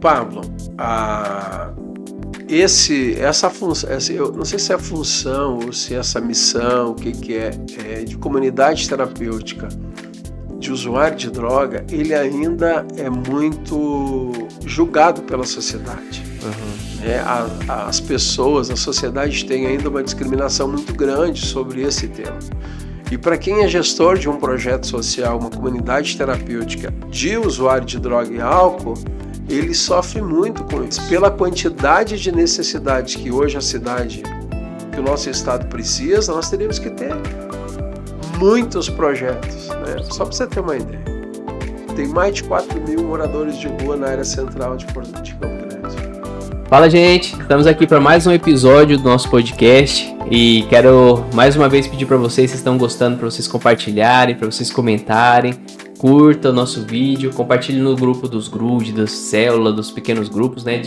Pablo, essa função, eu não sei se é a função ou se é essa missão, o que é de comunidade terapêutica de usuário de droga, ele ainda é muito julgado pela sociedade. As pessoas, a sociedade tem ainda uma discriminação muito grande sobre esse tema. E para quem é gestor de um projeto social, uma comunidade terapêutica de usuário de droga e álcool, ele sofre muito com isso. Pela quantidade de necessidades que hoje que o nosso estado precisa, nós teríamos que ter muitos projetos, né? Só para você ter uma ideia. Tem mais de 4.000 moradores de rua na área central de Campo Grande. Fala, gente! Estamos aqui para mais um episódio do nosso podcast e quero mais uma vez pedir para vocês, se estão gostando, para vocês compartilharem, para vocês comentarem, curta o nosso vídeo, compartilhe no grupo dos GRUD, das células, dos pequenos grupos, né,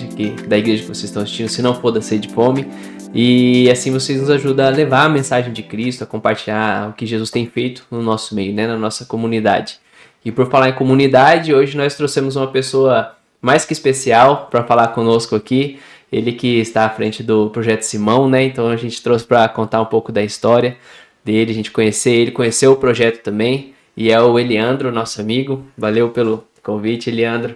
da igreja que vocês estão assistindo, se não for da Sede Fome. E assim vocês nos ajudam a levar a mensagem de Cristo, a compartilhar o que Jesus tem feito no nosso meio, né, na nossa comunidade. E por falar em comunidade, hoje nós trouxemos uma pessoa mais que especial para falar conosco aqui. Ele que está à frente do Projeto Simão, né? Então a gente trouxe para contar um pouco da história dele, a gente conheceu o projeto também. E é o Eliandro, nosso amigo. Valeu pelo convite, Eliandro.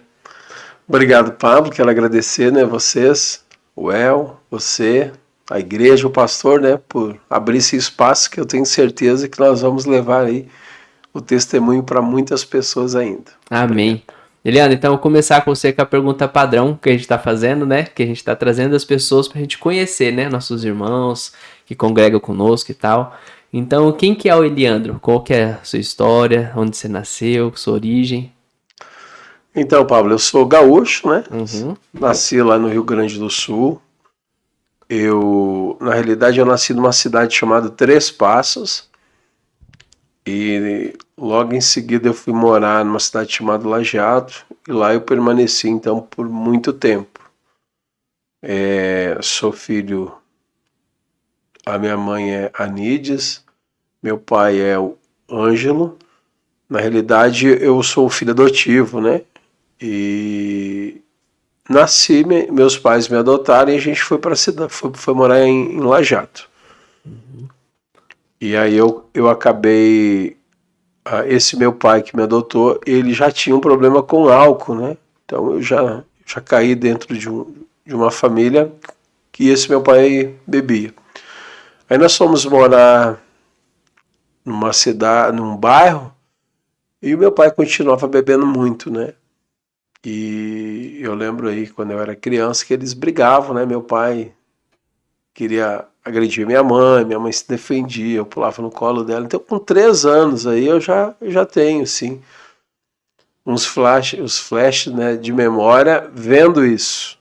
Obrigado, Pablo. Quero agradecer, né, vocês, o El, você, a igreja, o pastor, né, por abrir esse espaço que eu tenho certeza que nós vamos levar aí o testemunho para muitas pessoas ainda. Amém. Obrigado. Eliandro, então eu vou começar com você com a pergunta padrão que a gente está fazendo, né? Que a gente está trazendo as pessoas para a gente conhecer, né? Nossos irmãos que congregam conosco e tal. Então, quem que é o Eliandro? Qual que é a sua história? Onde você nasceu? Sua origem? Então, Pablo, eu sou gaúcho, né? Nasci lá no Rio Grande do Sul. Na realidade, eu nasci numa cidade chamada Três Passos. E logo em seguida eu fui morar numa cidade chamada Lajeado. E lá eu permaneci, então, por muito tempo. Sou filho... A minha mãe é Anides, meu pai é o Ângelo. Na realidade, eu sou o filho adotivo, né? E nasci, meus pais me adotaram e a gente foi para a cidade, foi morar em Lajeado. E aí eu acabei... Esse meu pai que me adotou, ele já tinha um problema com álcool, né? Então eu já caí dentro de uma família que esse meu pai bebia. Aí nós fomos morar numa cidade, num bairro, e o meu pai continuava bebendo muito, né? E eu lembro aí, quando eu era criança, que eles brigavam, né? Meu pai queria agredir minha mãe se defendia, eu pulava no colo dela. Então, com 3 anos aí, eu já tenho, sim, os flashes, né, de memória vendo isso.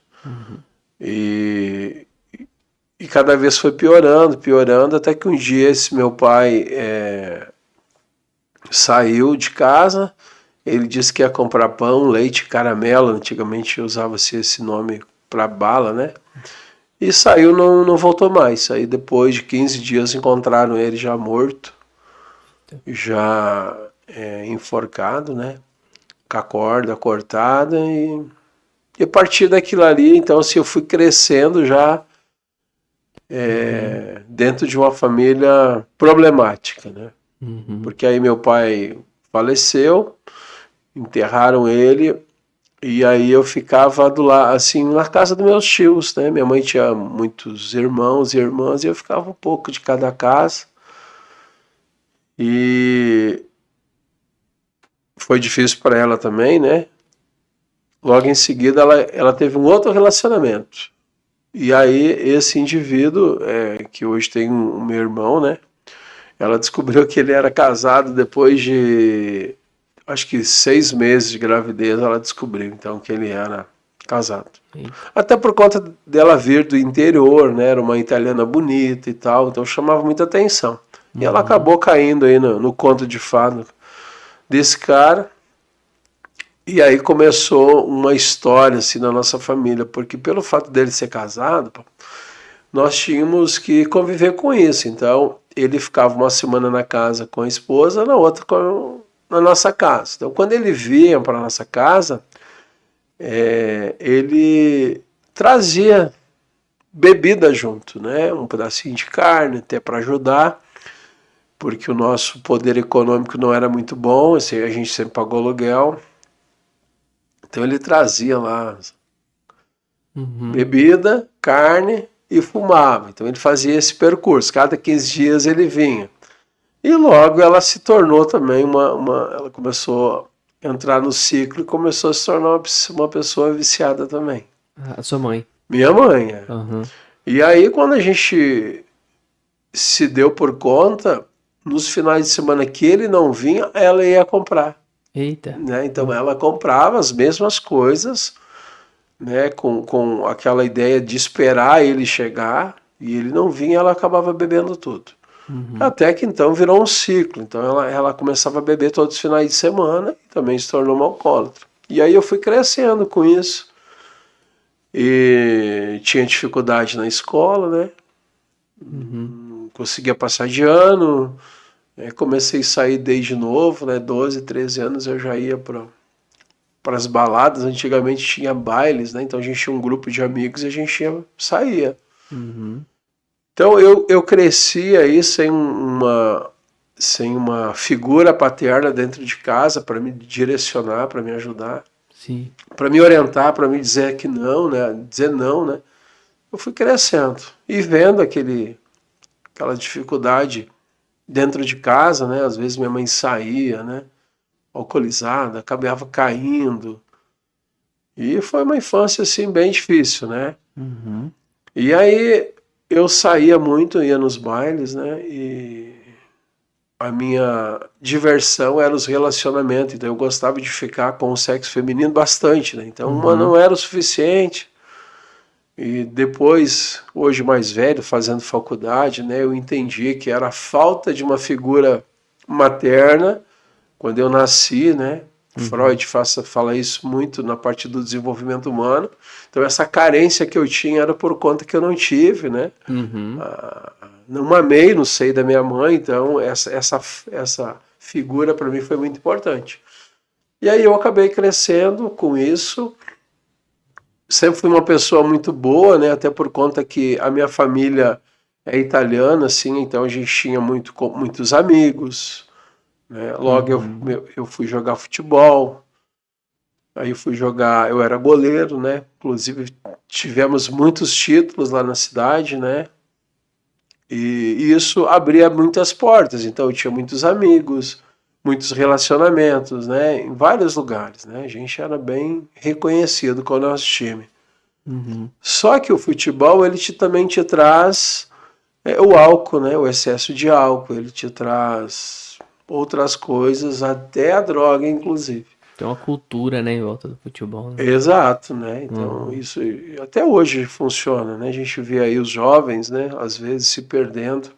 E cada vez foi piorando, até que um dia esse meu pai saiu de casa, ele disse que ia comprar pão, leite, caramelo, antigamente usava-se esse nome para bala, né? E saiu, não voltou mais. Aí depois de 15 dias encontraram ele já morto, já enforcado, né? Com a corda cortada, e a partir daquilo ali, então, assim, eu fui crescendo já dentro de uma família problemática, né? Porque aí meu pai faleceu, enterraram ele, e aí eu ficava do lado, assim, na casa dos meus tios, né? Minha mãe tinha muitos irmãos e irmãs, e eu ficava um pouco de cada casa. E foi difícil para ela também, né? Logo em seguida ela teve um outro relacionamento. E aí esse indivíduo, que hoje tem um meu irmão, né? Ela descobriu que ele era casado depois de, acho que 6 meses de gravidez, ela descobriu então que ele era casado. Até por conta dela vir do interior, né? Era uma italiana bonita e tal, então chamava muita atenção. E ela acabou caindo aí no conto de fada desse cara. E aí começou uma história assim na nossa família, porque pelo fato dele ser casado, nós tínhamos que conviver com isso. Então ele ficava uma semana na casa com a esposa, na outra na nossa casa. Então quando ele vinha para a nossa casa, ele trazia bebida junto, né? Um pedacinho de carne até para ajudar, porque o nosso poder econômico não era muito bom, assim, a gente sempre pagou aluguel. Então ele trazia lá bebida, carne e fumava. Então ele fazia esse percurso, cada 15 dias ele vinha. E logo ela se tornou também ela começou a entrar no ciclo e começou a se tornar uma pessoa viciada também. A sua mãe? Minha mãe. Uhum. E aí quando a gente se deu por conta, nos finais de semana que ele não vinha, ela ia comprar. Eita. Né? Então ela comprava as mesmas coisas, né? Com aquela ideia de esperar ele chegar, e ele não vinha, ela acabava bebendo tudo. Até que então virou um ciclo. Então ela começava a beber todos os finais de semana e também se tornou uma alcoólatra. E aí eu fui crescendo com isso. E tinha dificuldade na escola, né? Não conseguia passar de ano. Comecei a sair desde novo, né? 12, 13 anos eu já ia para as baladas. Antigamente tinha bailes, né? Então a gente tinha um grupo de amigos e a gente saía. Então eu cresci aí sem uma figura paterna dentro de casa para me direcionar, para me ajudar, para me orientar, para me dizer que não, né? Dizer não, né? Eu fui crescendo e vendo aquela dificuldade dentro de casa, né? Às vezes minha mãe saía, né? Alcoolizada, acabava caindo. E foi uma infância assim bem difícil, né? E aí eu saía muito, ia nos bailes, né? E a minha diversão era os relacionamentos. Então eu gostava de ficar com o sexo feminino bastante, né? Então uma não era o suficiente. E depois, hoje mais velho, fazendo faculdade, né? Eu entendi que era a falta de uma figura materna quando eu nasci, né? Freud fala isso muito na parte do desenvolvimento humano. Então essa carência que eu tinha era por conta que eu não tive, né? Não mamei no seio da minha mãe, então essa figura para mim foi muito importante. E aí eu acabei crescendo com isso. Sempre fui uma pessoa muito boa, né? Até por conta que a minha família é italiana, assim, então a gente tinha muitos amigos. Né? Logo eu fui jogar futebol, aí eu era goleiro, né? Inclusive tivemos muitos títulos lá na cidade, né? E isso abria muitas portas, então eu tinha muitos amigos, muitos relacionamentos, né? Em vários lugares, né? A gente era bem reconhecido com o nosso time. Só que o futebol também te traz o álcool, né? O excesso de álcool, ele te traz outras coisas, até a droga, inclusive. Tem uma cultura, né, em volta do futebol. Né? Exato, né? Então isso até hoje funciona, né? A gente vê aí os jovens, né? Às vezes se perdendo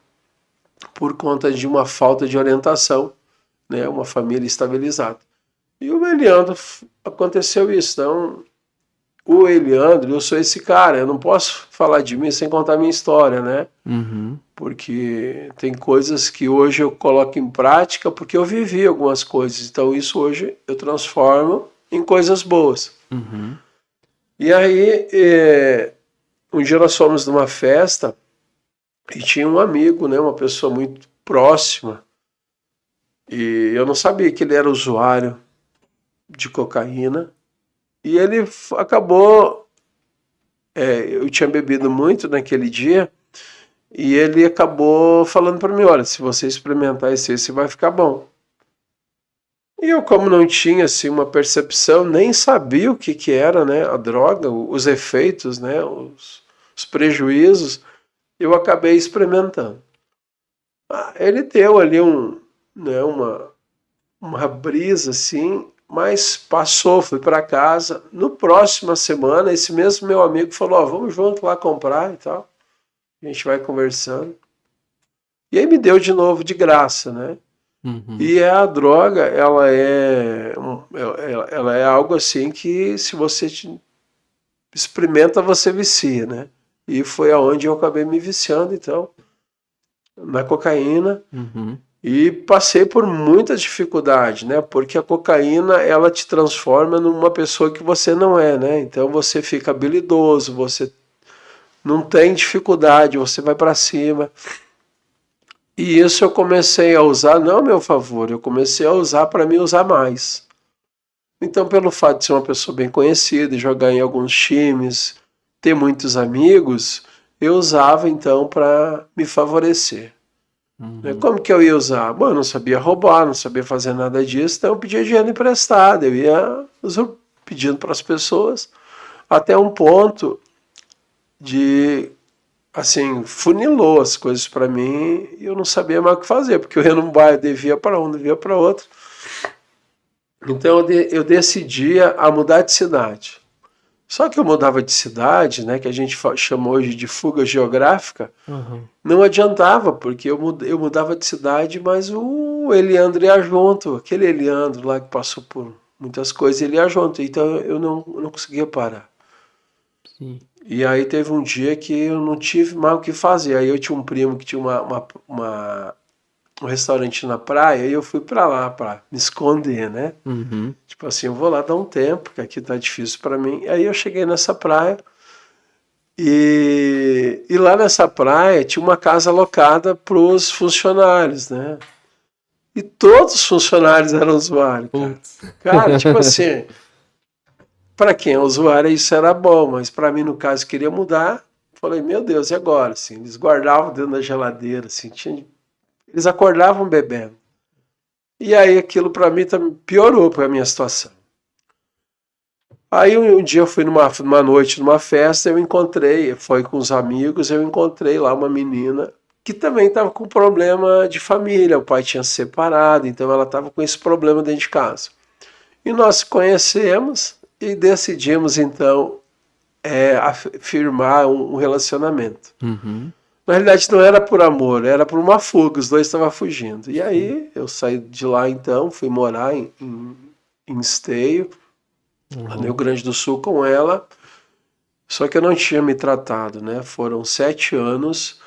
por conta de uma falta de orientação, né? Uma família estabilizada. E o Eliandro aconteceu isso. Então, o Eliandro, eu sou esse cara, eu não posso falar de mim sem contar a minha história, né? Porque tem coisas que hoje eu coloco em prática porque eu vivi algumas coisas. Então isso hoje eu transformo em coisas boas. E aí, um dia nós fomos numa festa e tinha um amigo, né, uma pessoa muito próxima. E eu não sabia que ele era usuário de cocaína. E ele acabou... eu tinha bebido muito naquele dia. E ele acabou falando para mim, olha, se você experimentar esse vai ficar bom. E eu, como não tinha assim, uma percepção, nem sabia o que era, né, a droga, os efeitos, né, os prejuízos, eu acabei experimentando. Ele deu ali uma brisa assim, mas passou, fui para casa. No próxima semana, esse mesmo meu amigo falou, vamos junto lá comprar e tal. A gente vai conversando. E aí me deu de novo de graça, né? E a droga, ela é algo assim que se você experimenta, você vicia, né? E foi aonde eu acabei me viciando, então, na cocaína. E passei por muita dificuldade, né? Porque a cocaína, ela te transforma numa pessoa que você não é, né? Então você fica habilidoso, você não tem dificuldade, você vai para cima. E isso eu comecei a usar, não a meu favor, eu comecei a usar para me usar mais. Então, pelo fato de ser uma pessoa bem conhecida, jogar em alguns times, ter muitos amigos, eu usava então para me favorecer. Como que eu ia usar? Bom, eu não sabia roubar, não sabia fazer nada disso, então eu pedia dinheiro emprestado, eu ia pedindo para as pessoas, até um ponto de, assim, funilou as coisas para mim e eu não sabia mais o que fazer, porque eu ia num bairro, devia para um, devia para outro. Então eu decidia a mudar de cidade. Só que eu mudava de cidade, né, que a gente chama hoje de fuga geográfica, não adiantava, porque eu mudava de cidade, mas o Eliandro ia junto, aquele Eliandro lá que passou por muitas coisas, ele ia junto, então eu não conseguia parar. Sim. E aí teve um dia que eu não tive mais o que fazer, aí eu tinha um primo que tinha um restaurante na praia, e eu fui pra lá pra me esconder, né? Tipo assim, eu vou lá dar um tempo, que aqui tá difícil pra mim. Aí eu cheguei nessa praia, e lá nessa praia tinha uma casa alocada pros funcionários, né? E todos os funcionários eram usuários, cara. Cara, tipo assim, pra quem é usuário isso era bom, mas pra mim, no caso, queria mudar. Falei, meu Deus, e agora? Assim, eles guardavam dentro da geladeira, assim, eles acordavam bebendo. E aí aquilo para mim piorou para a minha situação. Aí um dia eu fui numa noite, numa festa, eu encontrei, foi com os amigos, eu encontrei lá uma menina que também estava com problema de família, o pai tinha se separado, então ela estava com esse problema dentro de casa. E nós conhecemos e decidimos então firmar um relacionamento. Na realidade não era por amor, era por uma fuga, os dois estavam fugindo. E aí eu saí de lá então, fui morar em Esteio, lá no Rio Grande do Sul com ela, só que eu não tinha me tratado, né? Foram 7 anos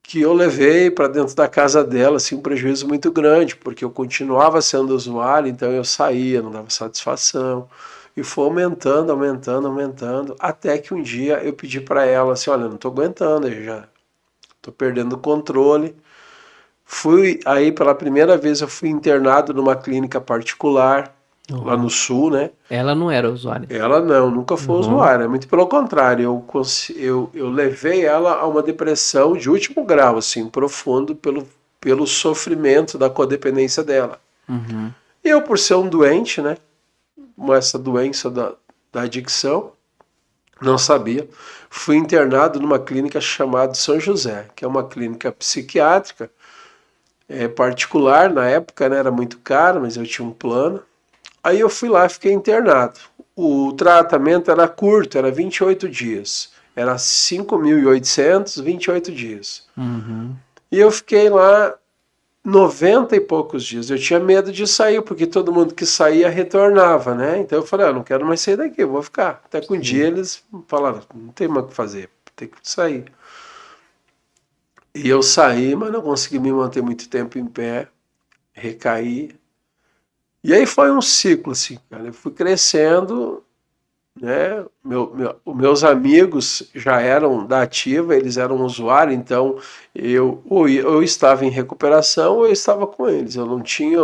que eu levei para dentro da casa dela, assim, um prejuízo muito grande, porque eu continuava sendo usuário, então eu saía, não dava satisfação. E foi aumentando, até que um dia eu pedi para ela assim, olha, eu não estou aguentando, eu já estou perdendo o controle. Fui aí pela primeira vez, eu fui internado numa clínica particular, lá no sul, né? Ela não era usuária? Ela não, nunca foi usuária, muito pelo contrário, eu levei ela a uma depressão de último grau, assim, profundo, pelo sofrimento da codependência dela. E eu, por ser um doente, né? Essa doença da adicção, não sabia. Fui internado numa clínica chamada São José, que é uma clínica psiquiátrica particular, na época, né, era muito caro, mas eu tinha um plano. Aí eu fui lá e fiquei internado. O tratamento era curto, era 28 dias. Era 5.800, 28 dias. E eu fiquei lá 90 e poucos dias. Eu tinha medo de sair, porque todo mundo que saía retornava, né? Então eu falei, não quero mais sair daqui, eu vou ficar. Até que um dia eles falaram, não tem mais o que fazer, tem que sair. E eu saí, mas não consegui me manter muito tempo em pé, recaí. E aí foi um ciclo, assim, cara. Eu fui crescendo, né? Meus amigos já eram da ativa, eles eram usuários, então eu estava em recuperação ou eu estava com eles. Eu não tinha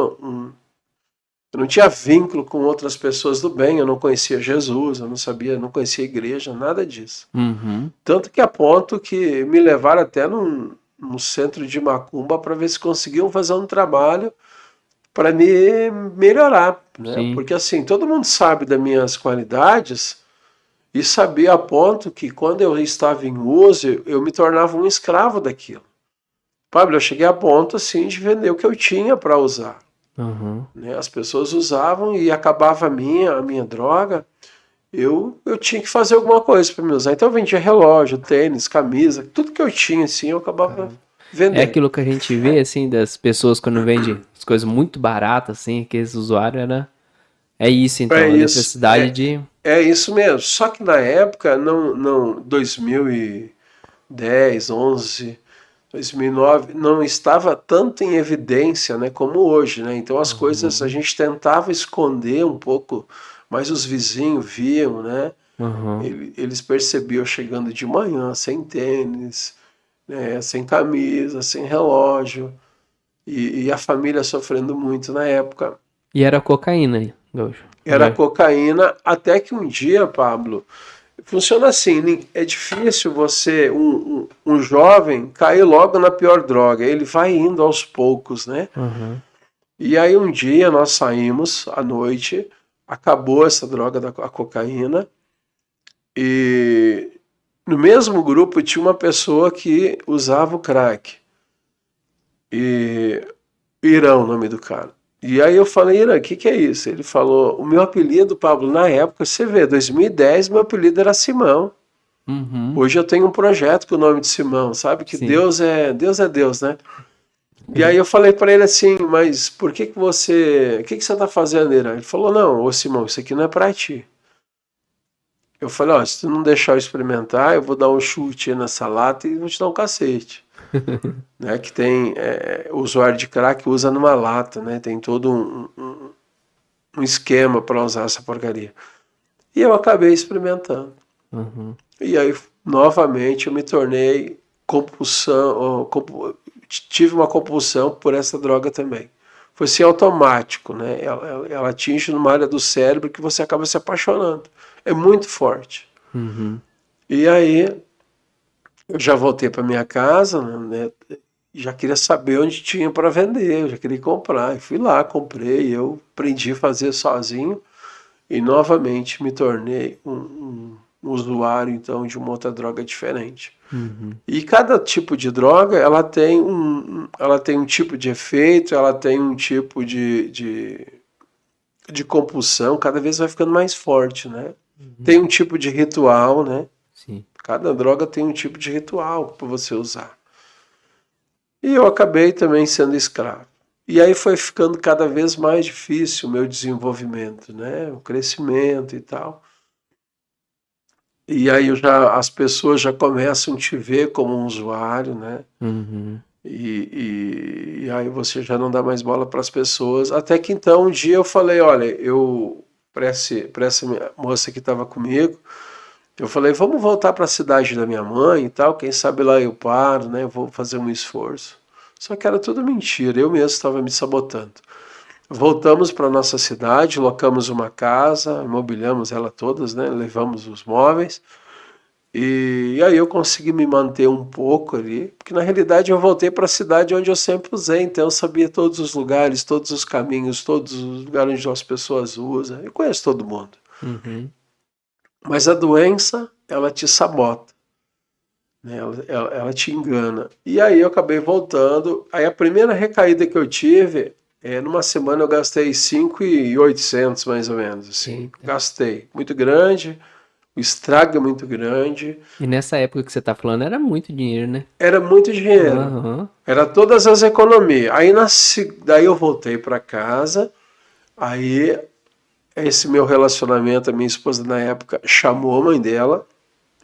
vínculo com outras pessoas do bem, eu não conhecia Jesus, eu não conhecia a igreja, nada disso. Tanto que a ponto que me levaram até num centro de macumba para ver se conseguiam fazer um trabalho para me melhorar, né? Porque assim, todo mundo sabe das minhas qualidades e sabia a ponto que quando eu estava em uso, eu me tornava um escravo daquilo. Pablo, eu cheguei a ponto assim de vender o que eu tinha para usar. Né? As pessoas usavam e acabava a minha droga, eu tinha que fazer alguma coisa para me usar. Então eu vendia relógio, tênis, camisa, tudo que eu tinha assim, eu acabava vendendo. É aquilo que a gente vê, assim, das pessoas quando vendem as coisas muito baratas, assim, aqueles usuários, é isso, então, a necessidade de... É isso mesmo, só que na época, 2010, 11, 2009 não estava tanto em evidência, né, como hoje, né? Então as coisas a gente tentava esconder um pouco, mas os vizinhos viam, né? Eles percebiam chegando de manhã, sem tênis, né, sem camisa, sem relógio, e a família sofrendo muito na época. E era cocaína, Gaúcho? Era cocaína, até que um dia, Pablo, funciona assim, é difícil você, um jovem, cair logo na pior droga, ele vai indo aos poucos, né? E aí um dia nós saímos à noite, acabou essa droga a cocaína, e no mesmo grupo tinha uma pessoa que usava o crack. E Irã, o nome do cara. E aí eu falei, Irã, o que é isso? Ele falou, o meu apelido, Pablo, na época, você vê, 2010, meu apelido era Simão. Hoje eu tenho um projeto com o nome de Simão, sabe? Que Deus é Deus, né? E aí eu falei para ele assim, mas por que você... O que você tá fazendo, Irã? Ele falou, não, ô Simão, isso aqui não é para ti. Eu falei, ó, se tu não deixar eu experimentar, eu vou dar um chute nessa lata e vou te dar um cacete. Né, que tem usuário de crack usa numa lata, né? Tem todo um esquema para usar essa porcaria. E eu acabei experimentando. E aí, novamente, eu me tornei tive uma compulsão por essa droga também. Foi assim automático, né? Ela atinge numa área do cérebro que você acaba se apaixonando. É muito forte. E aí, eu já voltei para minha casa, né? Já queria saber onde tinha para vender, eu já queria comprar. E fui lá, comprei, eu aprendi a fazer sozinho e novamente me tornei um usuário então de uma outra droga diferente. E cada tipo de droga ela tem um tipo de efeito, ela tem um tipo de compulsão, cada vez vai ficando mais forte, né? Tem um tipo de ritual, né? Sim. Cada droga tem um tipo de ritual para você usar. E eu acabei também sendo escravo. E aí foi ficando cada vez mais difícil o meu desenvolvimento, né? O crescimento e tal. E aí as pessoas já começam a te ver como um usuário, né? E aí você já não dá mais bola para as pessoas. Até que então um dia eu falei, olha, para essa moça que estava comigo, eu falei, vamos voltar para a cidade da minha mãe e tal, quem sabe lá eu paro, né? Vou fazer um esforço. Só que era tudo mentira, eu mesmo estava me sabotando. Voltamos para nossa cidade, locamos uma casa, imobiliamos ela todas, né? Levamos os móveis. E aí eu consegui me manter um pouco ali, porque na realidade eu voltei para a cidade onde eu sempre usei, então eu sabia todos os lugares, todos os caminhos, todos os lugares onde as pessoas usam. Eu conheço todo mundo. Mas a doença, ela te sabota, né? Ela te engana. E aí eu acabei voltando. Aí a primeira recaída que eu tive, numa semana eu gastei 5.800 mais ou menos. Assim. Gastei. Muito grande, o estrago é muito grande. E nessa época que você tá falando, era muito dinheiro, né? Era muito dinheiro. Era todas as economias. Aí daí eu voltei para casa, aí esse meu relacionamento, a minha esposa na época chamou a mãe dela,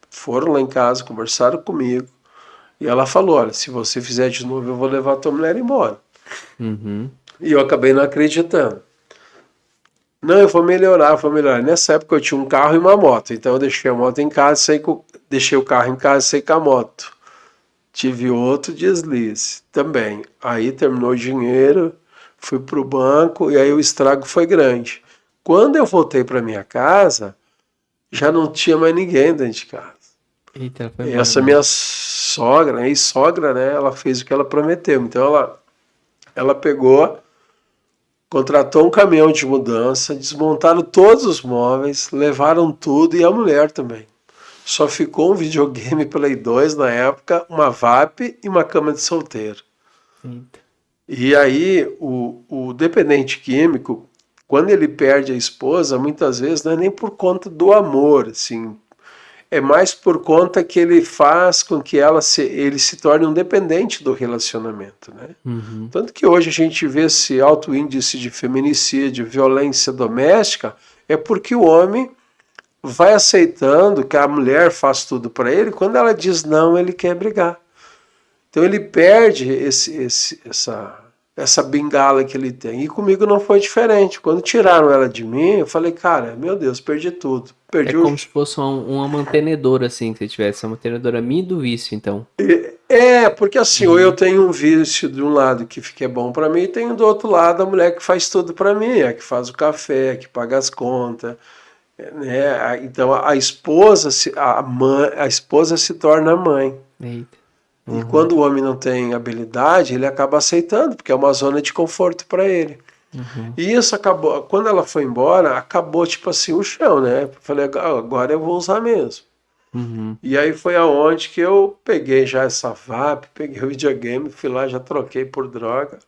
foram lá em casa, conversaram comigo, e ela falou, olha, se você fizer de novo, eu vou levar a tua mulher embora. E eu acabei não acreditando. Não, eu vou melhorar. Nessa época eu tinha um carro e uma moto, então eu deixei a moto em casa, deixei o carro em casa e saí com a moto. Tive outro deslize também. Aí terminou o dinheiro, fui para o banco, e aí o estrago foi grande. Quando eu voltei para minha casa, já não tinha mais ninguém dentro de casa. Eita, foi essa minha sogra, ex-sogra, né, ela fez o que ela prometeu. Então ela pegou, contratou um caminhão de mudança, desmontaram todos os móveis, levaram tudo e a mulher também. Só ficou um videogame Play 2 na época, uma VAP e uma cama de solteiro. Eita. E aí o dependente químico, quando ele perde a esposa, muitas vezes não é nem por conta do amor, assim, é mais por conta que ele faz com que ele se torne um dependente do relacionamento, né? Tanto que hoje a gente vê esse alto índice de feminicídio, violência doméstica, é porque o homem vai aceitando que a mulher faz tudo para ele, quando ela diz não, ele quer brigar. Então ele perde essa bengala que ele tem. E comigo não foi diferente. Quando tiraram ela de mim, eu falei, cara, meu Deus, perdi tudo. É como se fosse uma mantenedora, assim, que você tivesse. Uma mantenedora minha do vício, então. Porque assim, ou eu tenho um vício de um lado que é bom pra mim, e tenho do outro lado a mulher que faz tudo pra mim, a que faz o café, que paga as contas, né? Então a esposa se torna a mãe. Eita. E quando o homem não tem habilidade, ele acaba aceitando, porque é uma zona de conforto para ele. E isso acabou, quando ela foi embora, acabou tipo assim o chão, né? Eu falei, agora eu vou usar mesmo. E aí foi aonde que eu peguei já essa VAP, peguei o videogame, fui lá, já troquei por droga.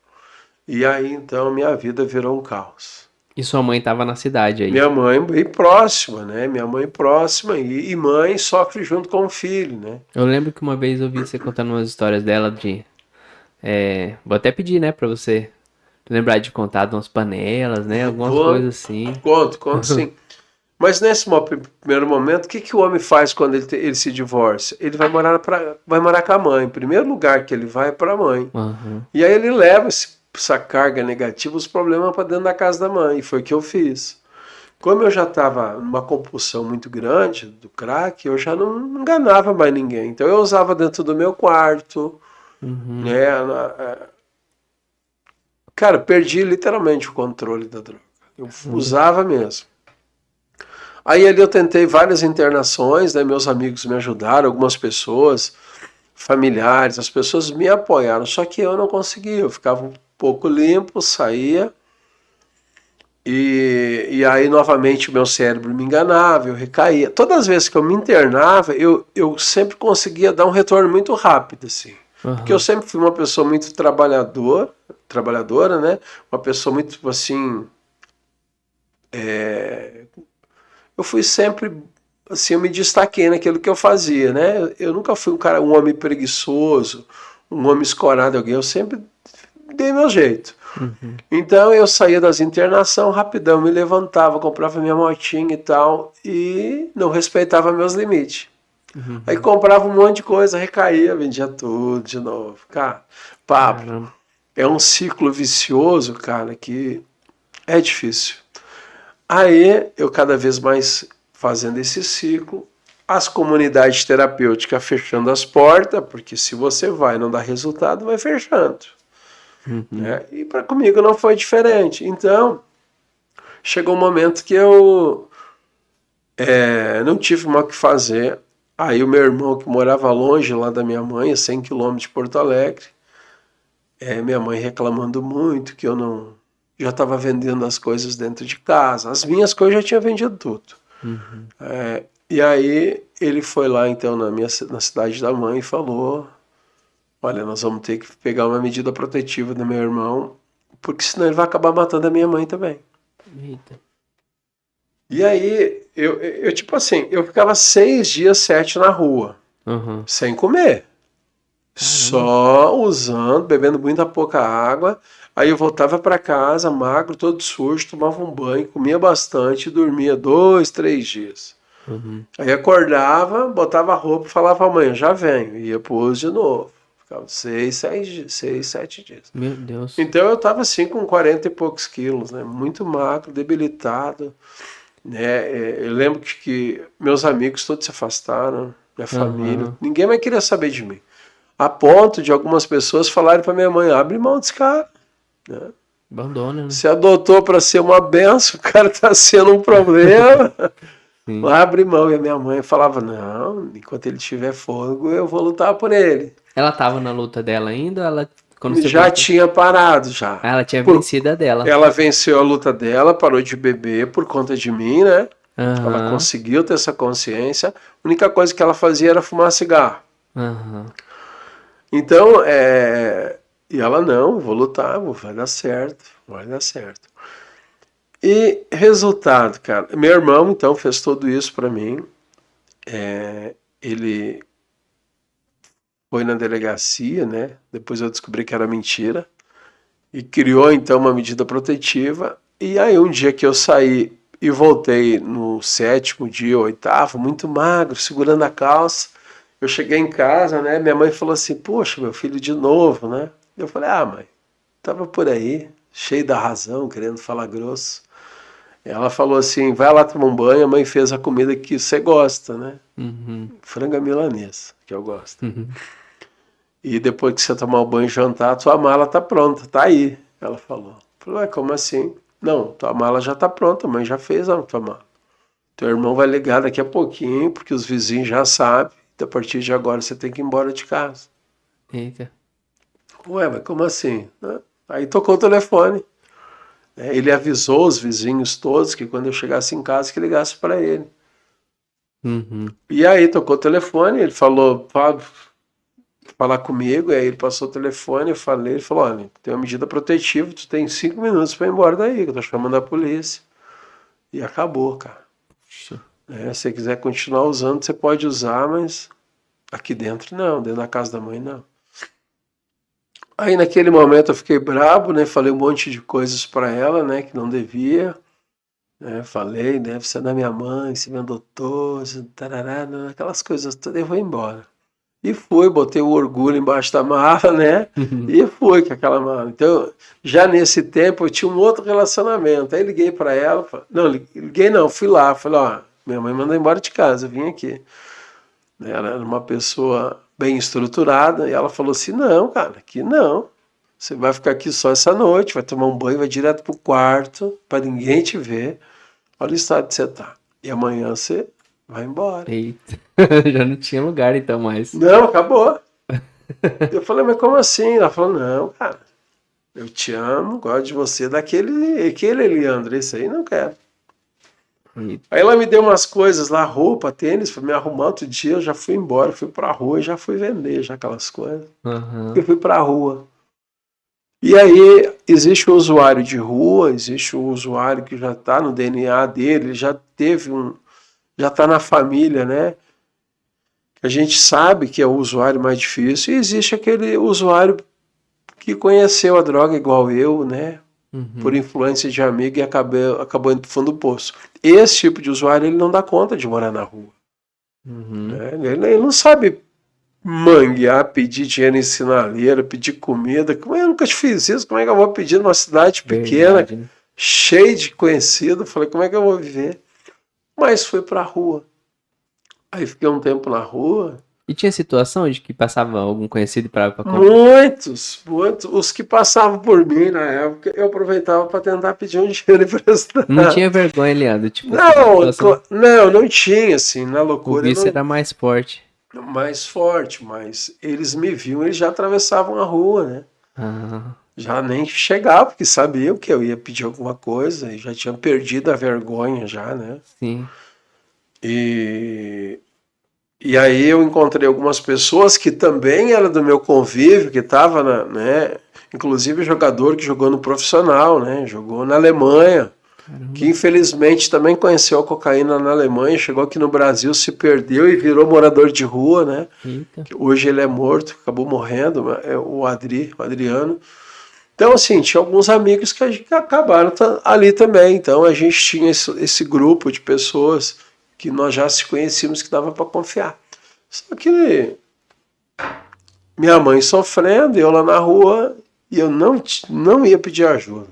E aí então minha vida virou um caos. E sua mãe tava na cidade aí? Minha mãe bem próxima, né? Minha mãe próxima e mãe sofre junto com o filho, né? Eu lembro que uma vez eu vi você contando umas histórias dela de... vou até pedir, né, pra você lembrar de contar de umas panelas, né? Algumas coisas assim. Conto sim. Mas nesse primeiro momento, o que o homem faz quando ele se divorcia? Ele vai morar com a mãe. Em primeiro lugar que ele vai é para a mãe. E aí ele leva essa carga negativa, os problemas para dentro da casa da mãe. E foi o que eu fiz. Como eu já estava numa compulsão muito grande do crack, eu já não enganava mais ninguém. Então eu usava dentro do meu quarto, né? Cara, perdi literalmente o controle da droga. Eu usava mesmo. Aí ali eu tentei várias internações, né? Meus amigos me ajudaram, algumas pessoas, familiares, as pessoas me apoiaram, só que eu não conseguia, eu ficava um pouco limpo, saía, e aí novamente o meu cérebro me enganava, eu recaía. Todas as vezes que eu me internava, eu sempre conseguia dar um retorno muito rápido, assim. Porque eu sempre fui uma pessoa muito trabalhadora, né? Uma pessoa muito, assim... Eu fui sempre, assim, eu me destaquei naquilo que eu fazia, né? Eu nunca fui um homem preguiçoso, um homem escorado de alguém, eu sempre dei meu jeito. Então eu saía das internações rapidão, me levantava, comprava minha motinha e tal, e não respeitava meus limites. Aí comprava um monte de coisa, recaía, vendia tudo de novo. Cara, papo. É um ciclo vicioso, cara, que é difícil. Aí, eu cada vez mais fazendo esse ciclo, as comunidades terapêuticas fechando as portas, porque se você vai e não dá resultado, vai fechando. Né? E comigo não foi diferente. Então, chegou um momento que eu não tive mais o que fazer. Aí o meu irmão, que morava longe lá da minha mãe, a 100 quilômetros de Porto Alegre, minha mãe reclamando muito que eu não... Já estava vendendo as coisas dentro de casa. As minhas coisas eu já tinha vendido tudo. E aí ele foi lá então na cidade da mãe e falou: olha, nós vamos ter que pegar uma medida protetiva do meu irmão, porque senão ele vai acabar matando a minha mãe também. Eita. E aí, eu tipo assim, eu ficava 6 dias, 7 na rua, sem comer. Só usando, bebendo muita pouca água. Aí eu voltava para casa, magro, todo sujo, tomava um banho, comia bastante, dormia 2, 3 dias. Aí acordava, botava a roupa e falava à mãe, já venho. Ia pro uso de novo. Ficava 6, 7 dias. Meu Deus. Então eu estava assim com 40 e poucos quilos, né? Muito magro, debilitado. Né? Eu lembro que meus amigos todos se afastaram, minha família, ninguém mais queria saber de mim. A ponto de algumas pessoas falarem para minha mãe, abre mão desse cara. Né? Abandona, né? Você adotou para ser uma benção, o cara está sendo um problema. Abre mão. E a minha mãe falava, não, enquanto ele tiver fogo, eu vou lutar por ele. Ela tava na luta dela ainda? Ela, quando você já tinha parado, já. Ela tinha vencido a dela. Ela venceu a luta dela, parou de beber por conta de mim, né? Ela conseguiu ter essa consciência. A única coisa que ela fazia era fumar cigarro. Então, e ela, não, vou lutar, vai dar certo, vai dar certo. E resultado, cara, meu irmão então fez tudo isso para mim. Ele foi na delegacia, né? Depois eu descobri que era mentira. E criou então uma medida protetiva. E aí um dia que eu saí e voltei no 7º dia, 8º, muito magro, segurando a calça, eu cheguei em casa, né? Minha mãe falou assim, poxa, meu filho de novo, né? Eu falei, mãe, tava por aí, cheio da razão, querendo falar grosso. Ela falou assim, vai lá tomar um banho, a mãe fez a comida que você gosta, né? Uhum. Franga milanesa, que eu gosto. Uhum. E depois que você tomar o banho e jantar, tua mala tá pronta, tá aí. Ela falou. Eu falei, ué, como assim? Não, tua mala já tá pronta, a mãe já fez a tua mala. Teu irmão vai ligar daqui a pouquinho, porque os vizinhos já sabem. A partir de agora você tem que ir embora de casa. Eita. Ué, mas como assim? Aí tocou o telefone. Ele avisou os vizinhos todos que quando eu chegasse em casa que ligasse para ele. Uhum. E aí tocou o telefone, ele falou, falar comigo, aí ele passou o telefone, eu falei, ele falou, olha, tem uma medida protetiva, tu tem 5 minutos para ir embora daí, que eu tô chamando a polícia. E acabou, cara. Se você quiser continuar usando, você pode usar, mas aqui dentro não, dentro da casa da mãe não. Aí naquele momento eu fiquei brabo, né? Falei um monte de coisas para ela, né? Que não devia. Falei, né? Você é da minha mãe, você é meu doutor, tarará, aquelas coisas todas, eu vou embora. E fui, botei o orgulho embaixo da mala, né? E fui com aquela mala. Então, já nesse tempo eu tinha um outro relacionamento. Aí liguei para ela, fui lá, falei, ó, minha mãe mandou embora de casa, eu vim aqui. Ela era uma pessoa bem estruturada, e ela falou assim, não, cara, aqui não. Você vai ficar aqui só essa noite, vai tomar um banho, vai direto pro quarto, para ninguém te ver. Olha o estado que você tá. E amanhã você vai embora. Eita. Já não tinha lugar então mais. Não, acabou. Eu falei, mas como assim? Ela falou, não, cara, eu te amo, gosto de você, aquele Eliandro, esse aí não quero. Eita. Aí ela me deu umas coisas lá, roupa, tênis, pra me arrumar. Outro dia eu já fui embora, fui pra rua e já fui vender já aquelas coisas. Uhum. Eu fui pra rua. E aí existe o usuário de rua, existe o usuário que já está no DNA dele, ele já teve já está na família, né? A gente sabe que é o usuário mais difícil, e existe aquele usuário que conheceu a droga igual eu, né? Por influência de amigo e acabou indo pro fundo do poço. Esse tipo de usuário, ele não dá conta de morar na rua. Né? Ele não sabe manguear, pedir dinheiro em sinaleira, pedir comida. Como eu nunca fiz isso, como é que eu vou pedir numa cidade pequena, Verdade, né? cheia de conhecido? Falei, como é que eu vou viver? Mas fui pra rua. Aí fiquei um tempo na rua. E tinha situação de que passava algum conhecido para comprar? Muitos. Os que passavam por mim na época, eu aproveitava para tentar pedir um dinheiro emprestado. Não tinha vergonha, Leandro? Tipo, não tinha, assim, na loucura. O vício era mais forte. Mais forte, mas eles me viam, eles já atravessavam a rua, né? Ah. Já nem chegavam, porque sabiam que eu ia pedir alguma coisa e já tinham perdido a vergonha já, né? Sim. E aí eu encontrei algumas pessoas que também eram do meu convívio, que estava, né? Inclusive jogador que jogou no profissional, né? Jogou na Alemanha. Caramba. Que infelizmente também conheceu a cocaína na Alemanha, chegou aqui no Brasil, se perdeu e virou morador de rua, né? Hoje ele é morto, acabou morrendo, é o Adriano. Então, assim, tinha alguns amigos que acabaram ali também. Então, a gente tinha esse grupo de pessoas que nós já se conhecíamos, que dava para confiar. Só que minha mãe sofrendo, eu lá na rua, e eu não ia pedir ajuda.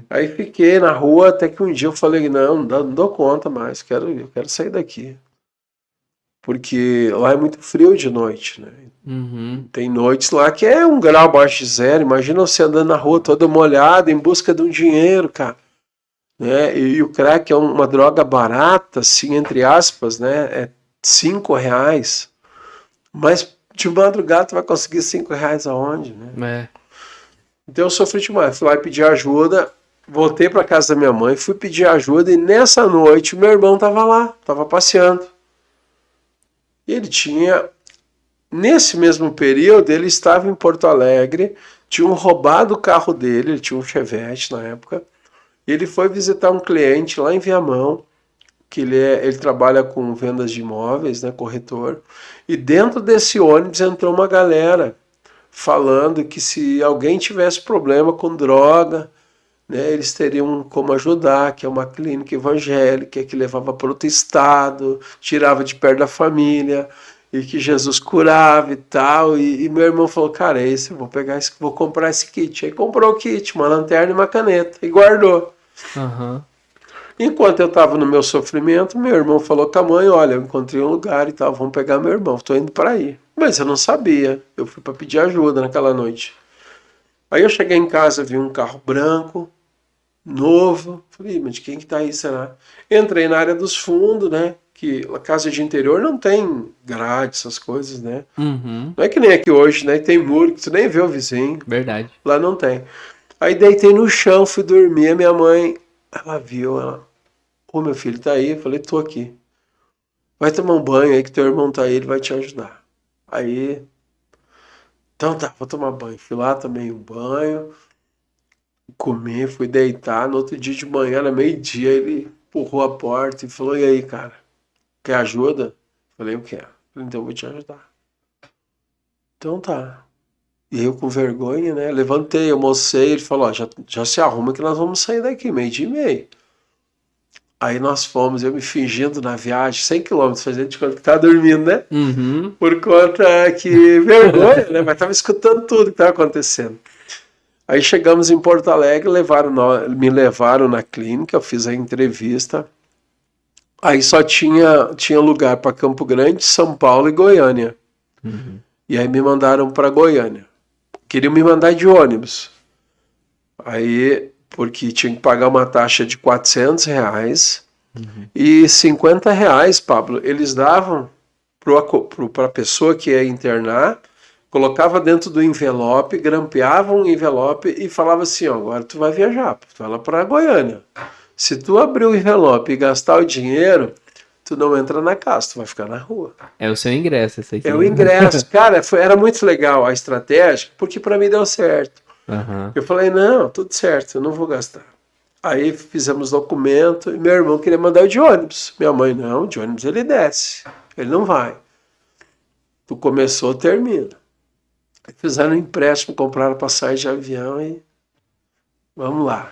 Aí fiquei na rua até que um dia eu falei, não dou conta mais, eu quero sair daqui. Porque lá é muito frio de noite, né? Tem noites lá que é 1 grau abaixo de zero. Imagina você andando na rua toda molhada em busca de um dinheiro, cara. Né? E o crack é uma droga barata, assim, entre aspas, né? É R$5. Mas de madrugada tu vai conseguir R$5 aonde, né? Então eu sofri demais. Fui lá pedir ajuda, voltei para casa da minha mãe, fui pedir ajuda e nessa noite meu irmão estava lá, estava passeando. E ele tinha, nesse mesmo período, ele estava em Porto Alegre, tinham roubado o carro dele, ele tinha um Chevette na época, e ele foi visitar um cliente lá em Viamão, que ele trabalha com vendas de imóveis, né, corretor, e dentro desse ônibus entrou uma galera falando que se alguém tivesse problema com droga, né, eles teriam como ajudar, que é uma clínica evangélica que levava para outro estado, tirava de perto da família. e que Jesus curava e tal. E meu irmão falou, cara, eu vou pegar esse, vou comprar esse kit. Aí comprou o kit, uma lanterna e uma caneta, e guardou. Uhum. Enquanto eu estava no meu sofrimento, meu irmão falou com a mãe, olha, eu encontrei um lugar e tal, vamos pegar meu irmão, estou indo para aí. Mas eu não sabia, eu fui para pedir ajuda naquela noite. Aí eu cheguei em casa, vi um carro branco, novo, falei, mas de quem que tá aí, será? Entrei na área dos fundos, né, que a casa de interior não tem grade, essas coisas, né. Uhum. Não é que nem aqui hoje, né, tem muro que tu nem vê o vizinho. Verdade. Lá não tem. Aí deitei no chão, fui dormir, a minha mãe, ela viu, ô, meu filho, tá aí? Eu falei, tô aqui. Vai tomar um banho aí que teu irmão tá aí, ele vai te ajudar. Aí, então tá, vou tomar banho. Fui lá, tomei um banho, comi, fui deitar. No outro dia de manhã, era meio-dia, ele empurrou a porta e falou, e aí, cara, quer ajuda? Eu falei, eu quero. Falei, então eu vou te ajudar. Então tá. E eu com vergonha, né, levantei, almocei, ele falou, ó, já se arruma que nós vamos sair daqui, 12:30. Aí nós fomos, eu me fingindo na viagem, 100 quilômetros, fazendo de conta que estava dormindo, né? Uhum. Por conta que vergonha, né? Mas estava escutando tudo que estava acontecendo. Aí chegamos em Porto Alegre, me levaram na clínica, eu fiz a entrevista. Aí só tinha lugar para Campo Grande, São Paulo e Goiânia. Uhum. E aí me mandaram para Goiânia. Queriam me mandar de ônibus. Aí, porque tinha que pagar uma taxa de R$ 400 e R$ 50, Pablo, eles davam para a pessoa que ia internar, colocava dentro do envelope, grampeava um envelope e falava assim, ó, agora tu vai viajar, tu vai lá para Goiânia. Se tu abrir o envelope e gastar o dinheiro, tu não entra na casa, tu vai ficar na rua. É o seu ingresso, esse aqui. É o ingresso. Cara, era muito legal a estratégia, porque para mim deu certo. Uhum. Eu falei, não, tudo certo, eu não vou gastar. Aí fizemos documento e meu irmão queria mandar eu de ônibus. Minha mãe, não, de ônibus ele desce, ele não vai. Tu começou, termina. Fizeram um empréstimo, compraram passagem de avião e vamos lá.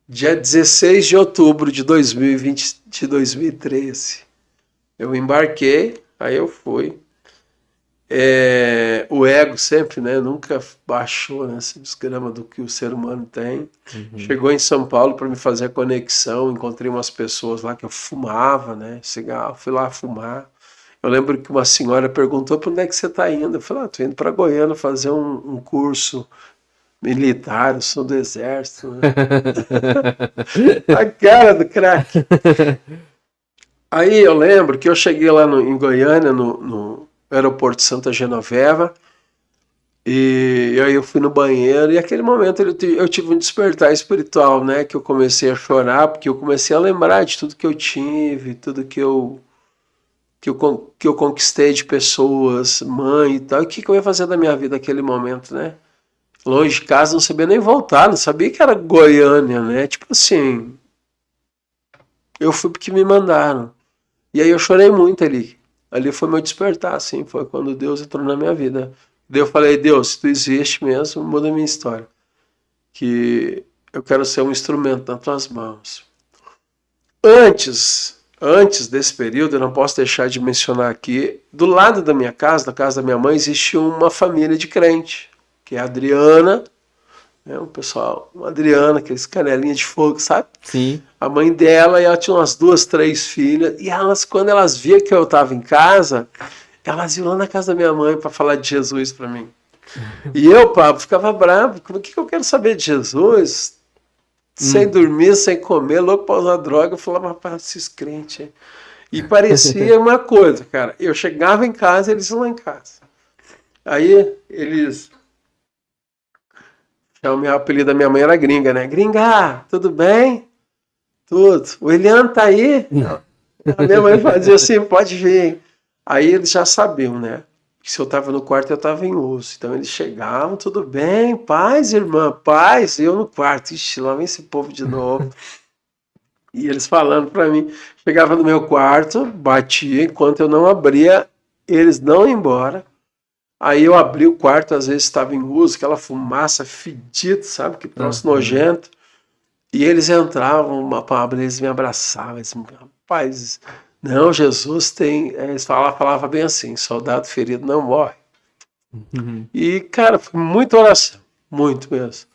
Dia 16 de outubro de 2013, eu embarquei, aí eu fui. O ego sempre, né, nunca baixou, né, esse desgrama do que o ser humano tem. Uhum. Chegou em São Paulo para me fazer a conexão, encontrei umas pessoas lá que eu fumava, né, cigarro, fui lá fumar. Eu lembro que uma senhora perguntou para onde é que você está indo. Eu falei, estou indo para Goiânia fazer um curso militar, eu sou do exército. Né? A cara do craque. Aí eu lembro que eu cheguei lá em Goiânia, no aeroporto de Santa Genoveva, e aí eu fui no banheiro, e naquele momento eu tive um despertar espiritual, né, que eu comecei a chorar, porque eu comecei a lembrar de tudo que eu tive, tudo que eu conquistei de pessoas, mãe e tal, e o que eu ia fazer da minha vida naquele momento, né? Longe de casa, não sabia nem voltar, não sabia que era Goiânia, né? Tipo assim, eu fui porque me mandaram. E aí eu chorei muito ali. Ali foi meu despertar, assim, foi quando Deus entrou na minha vida. Daí eu falei, Deus, se tu existe mesmo, muda a minha história. Que eu quero ser um instrumento nas tuas mãos. Antes desse período, eu não posso deixar de mencionar aqui, do lado da minha casa, da casa da minha mãe, existia uma família de crente, que é a Adriana, né, uma Adriana, aqueles canelinha de fogo, sabe? Sim. A mãe dela, e ela tinha umas 2, 3 filhas, e quando elas viam que eu estava em casa, elas iam lá na casa da minha mãe para falar de Jesus para mim. E eu, Pablo, ficava bravo, o que eu quero saber de Jesus? Sem dormir, sem comer, louco para usar droga. Eu falava, rapaz, esses crentes. Hein? E parecia uma coisa, cara. Eu chegava em casa, eles iam lá em casa. Aí eles. O apelido da minha mãe era Gringa, né? Gringa, tudo bem? Tudo. O Eliano tá aí? A minha mãe fazia assim, pode vir. Aí eles já sabiam, né? Que se eu estava no quarto, eu estava em uso. Então eles chegavam, tudo bem, paz, irmã, paz. E eu no quarto, ixi, lá vem esse povo de novo. E eles falando para mim. Chegava no meu quarto, batia, enquanto eu não abria, eles não iam embora. Aí eu abri o quarto, às vezes estava em uso, aquela fumaça fedida, sabe? Que troço nojento. E eles entravam, eles me abraçavam, eles, rapaz, Não, Jesus tem... Eles falavam bem assim, soldado ferido não morre. E, cara, foi muita oração, muito mesmo.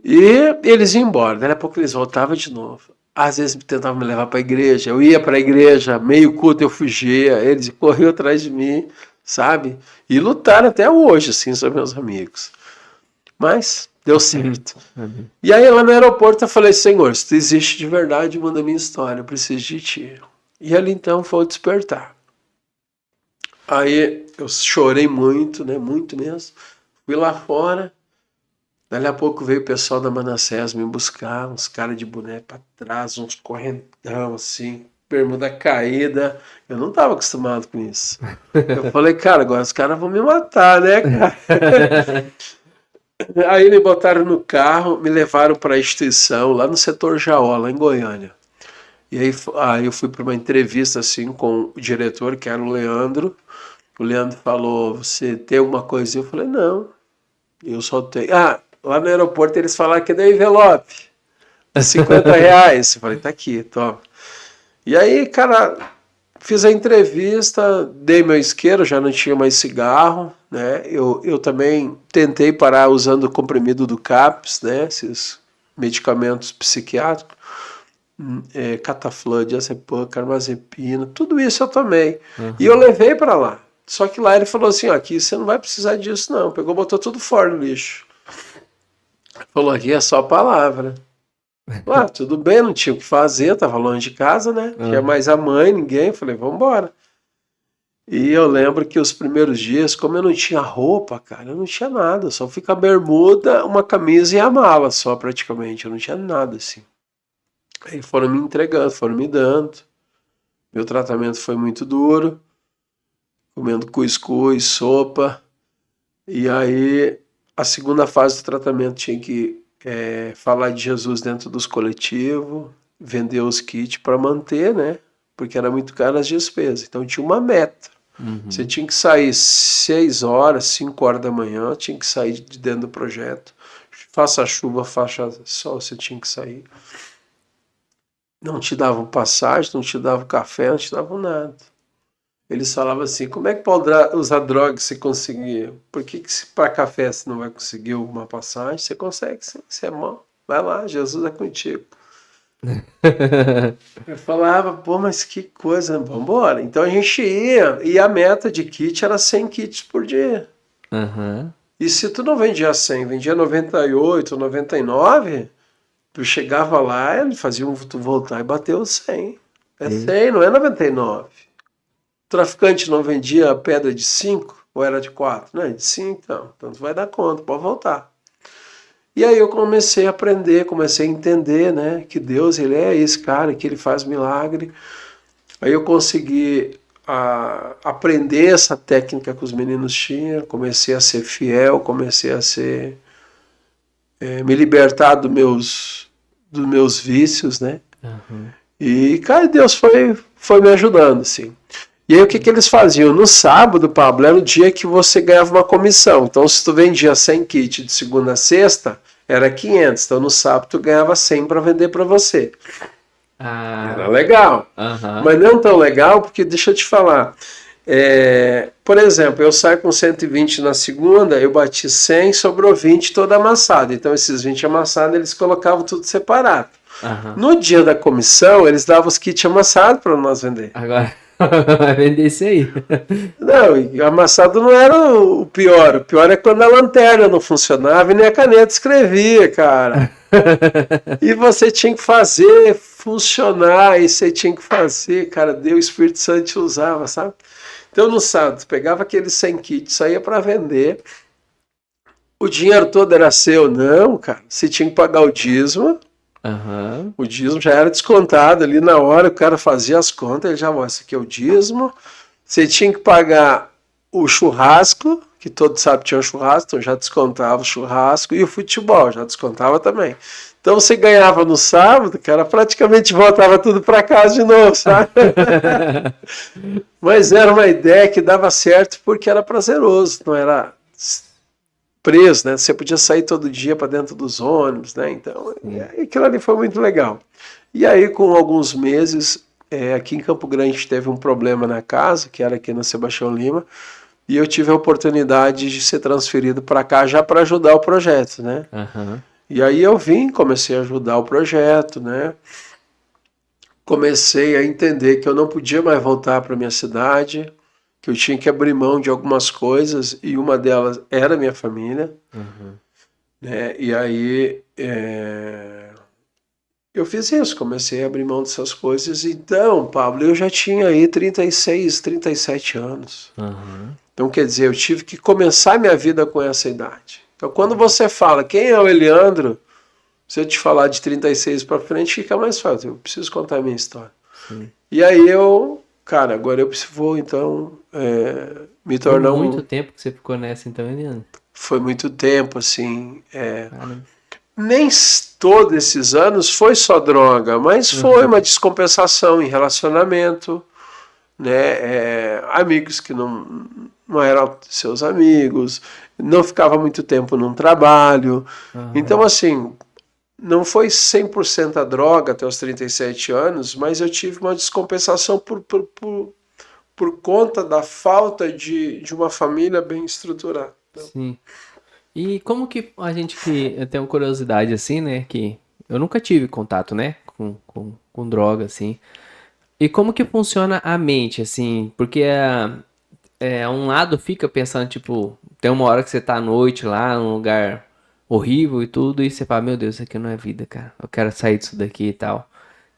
E eles iam embora, daí a pouco eles voltavam de novo. Às vezes tentavam me levar para a igreja, eu ia para a igreja, meio culto eu fugia, eles corriam atrás de mim, sabe? E lutaram até hoje, assim, são meus amigos. Mas deu certo. E aí lá no aeroporto eu falei, Senhor, se tu existe de verdade, manda a minha história, eu preciso de ti. E ali então foi o despertar. Aí eu chorei muito, né? Muito mesmo. Fui lá fora. Dali a pouco veio o pessoal da Manassés me buscar, uns caras de boné pra trás, uns correntão assim, bermuda caída. Eu não tava acostumado com isso. Eu falei, cara, agora os caras vão me matar, né, cara? Aí me botaram no carro, me levaram para a instituição, lá no setor Jaó, lá em Goiânia. E aí eu fui para uma entrevista assim com o diretor, que era o Leandro. O Leandro falou, você tem alguma coisa? Eu falei, não, eu só tenho... Lá no aeroporto eles falaram que deu envelope, R$50. Eu falei, tá aqui, toma. E aí, cara, fiz a entrevista, dei meu isqueiro, já não tinha mais cigarro, né? Eu também tentei parar usando o comprimido do CAPS, né? Esses medicamentos psiquiátricos, Cataflã, diazepam, carbamazepina, tudo isso eu tomei. E eu levei para lá. Só que lá ele falou assim, aqui você não vai precisar disso não. Pegou, botou tudo fora no lixo. Falou, aqui é só palavra. Tudo bem, não tinha o que fazer, tava longe de casa, né? Tinha mais a mãe, ninguém. Falei, vamos embora. E eu lembro que os primeiros dias, como eu não tinha roupa, cara, eu não tinha nada. Só fica a bermuda, uma camisa e a mala só, praticamente. Eu não tinha nada, assim. Aí foram me entregando, foram me dando. Meu tratamento foi muito duro. Comendo cuscuz, sopa. E aí... A segunda fase do tratamento tinha que falar de Jesus dentro dos coletivos, vender os kits para manter, né? Porque era muito caro as despesas. Então tinha uma meta. Você tinha que sair 6 horas, 5 horas da manhã, tinha que sair de dentro do projeto. Faça chuva, faça sol, você tinha que sair. Não te davam passagem, não te davam café, não te davam nada. Eles falavam assim, como é que pode usar droga se conseguir? Por que para café você não vai conseguir uma passagem? Você consegue, sim, você é bom. Vai lá, Jesus é contigo. Eu falava, pô, mas que coisa, vamos embora. Então a gente ia, e a meta de kit era 100 kits por dia. E se tu não vendia 100, vendia 98, 99, tu chegava lá, ele fazia tu voltar e bater os 100. É 100, não é 99. O traficante não vendia a pedra de 5 ou era de 4? Não, é de 5, então tu vai dar conta, pode voltar. E aí eu comecei a aprender, comecei a entender, né, que Deus, ele é esse cara, que ele faz milagre. Aí eu consegui aprender essa técnica que os meninos tinham, comecei a ser fiel, comecei a ser me libertar dos meus vícios, né? E, cara, Deus foi me ajudando, assim. E aí o que eles faziam? No sábado, Pablo, era o dia que você ganhava uma comissão. Então se tu vendia 100 kits de segunda a sexta, era 500. Então no sábado tu ganhava 100 para vender para você. Era legal. Mas não tão legal porque, deixa eu te falar, por exemplo, eu saio com 120 na segunda, eu bati 100, sobrou 20 todo amassado. Então esses 20 amassados eles colocavam tudo separado. No dia da comissão, eles davam os kits amassados para nós vender. Agora vai vender isso aí. Não, e o amassado não era o pior. O pior é quando a lanterna não funcionava e nem a caneta escrevia, cara. E você tinha que fazer funcionar, e você tinha que fazer, cara, Deus, o Espírito Santo te usava, sabe? Então no sábado, pegava aqueles 100 kits, saía para vender. O dinheiro todo era seu? Não, cara. Você tinha que pagar o dízimo. O dízimo já era descontado ali na hora, o cara fazia as contas, ele já mostra aqui é o dízimo. Você tinha que pagar o churrasco, que todos sabem que tinha um churrasco, então já descontava o churrasco, e o futebol já descontava também. Então você ganhava no sábado, cara, praticamente voltava tudo para casa de novo, sabe? Mas era uma ideia que dava certo porque era prazeroso, não era preso, né? Você podia sair todo dia para dentro dos ônibus, né? Então, aquilo ali foi muito legal. E aí, com alguns meses, aqui em Campo Grande teve um problema na casa, que era aqui na Sebastião Lima, e eu tive a oportunidade de ser transferido para cá já para ajudar o projeto, né? Aham. E aí eu comecei a ajudar o projeto, né? Comecei a entender que eu não podia mais voltar para minha cidade, que eu tinha que abrir mão de algumas coisas, e uma delas era minha família, Uhum. né? E aí eu fiz isso, comecei a abrir mão dessas coisas. Então, Pablo, eu já tinha aí 36, 37 anos. Uhum. Então, quer dizer, eu tive que começar minha vida com essa idade. Então, quando você fala quem é o Eliandro, se eu te falar de 36 para frente, fica mais fácil. Eu preciso contar a minha história. Sim. E aí cara, agora eu vou então me Foi tornar muito tempo que você ficou nessa, então, Eliane? Foi muito tempo, assim. Caramba. Nem todos esses anos foi só droga, mas foi uma descompensação em relacionamento, né? Amigos que não eram seus amigos, não ficava muito tempo num trabalho. Então, assim, não foi 100% a droga até os 37 anos, mas eu tive uma descompensação por conta da falta de uma família bem estruturada. Sim. E como que a gente que eu tenho curiosidade assim, né, que eu nunca tive contato, né, com droga assim. E como que funciona a mente assim? Porque um lado fica pensando tipo, tem uma hora que você tá à noite lá num lugar horrível e tudo e você fala, meu Deus, isso aqui não é vida, cara. Eu quero sair disso daqui e tal.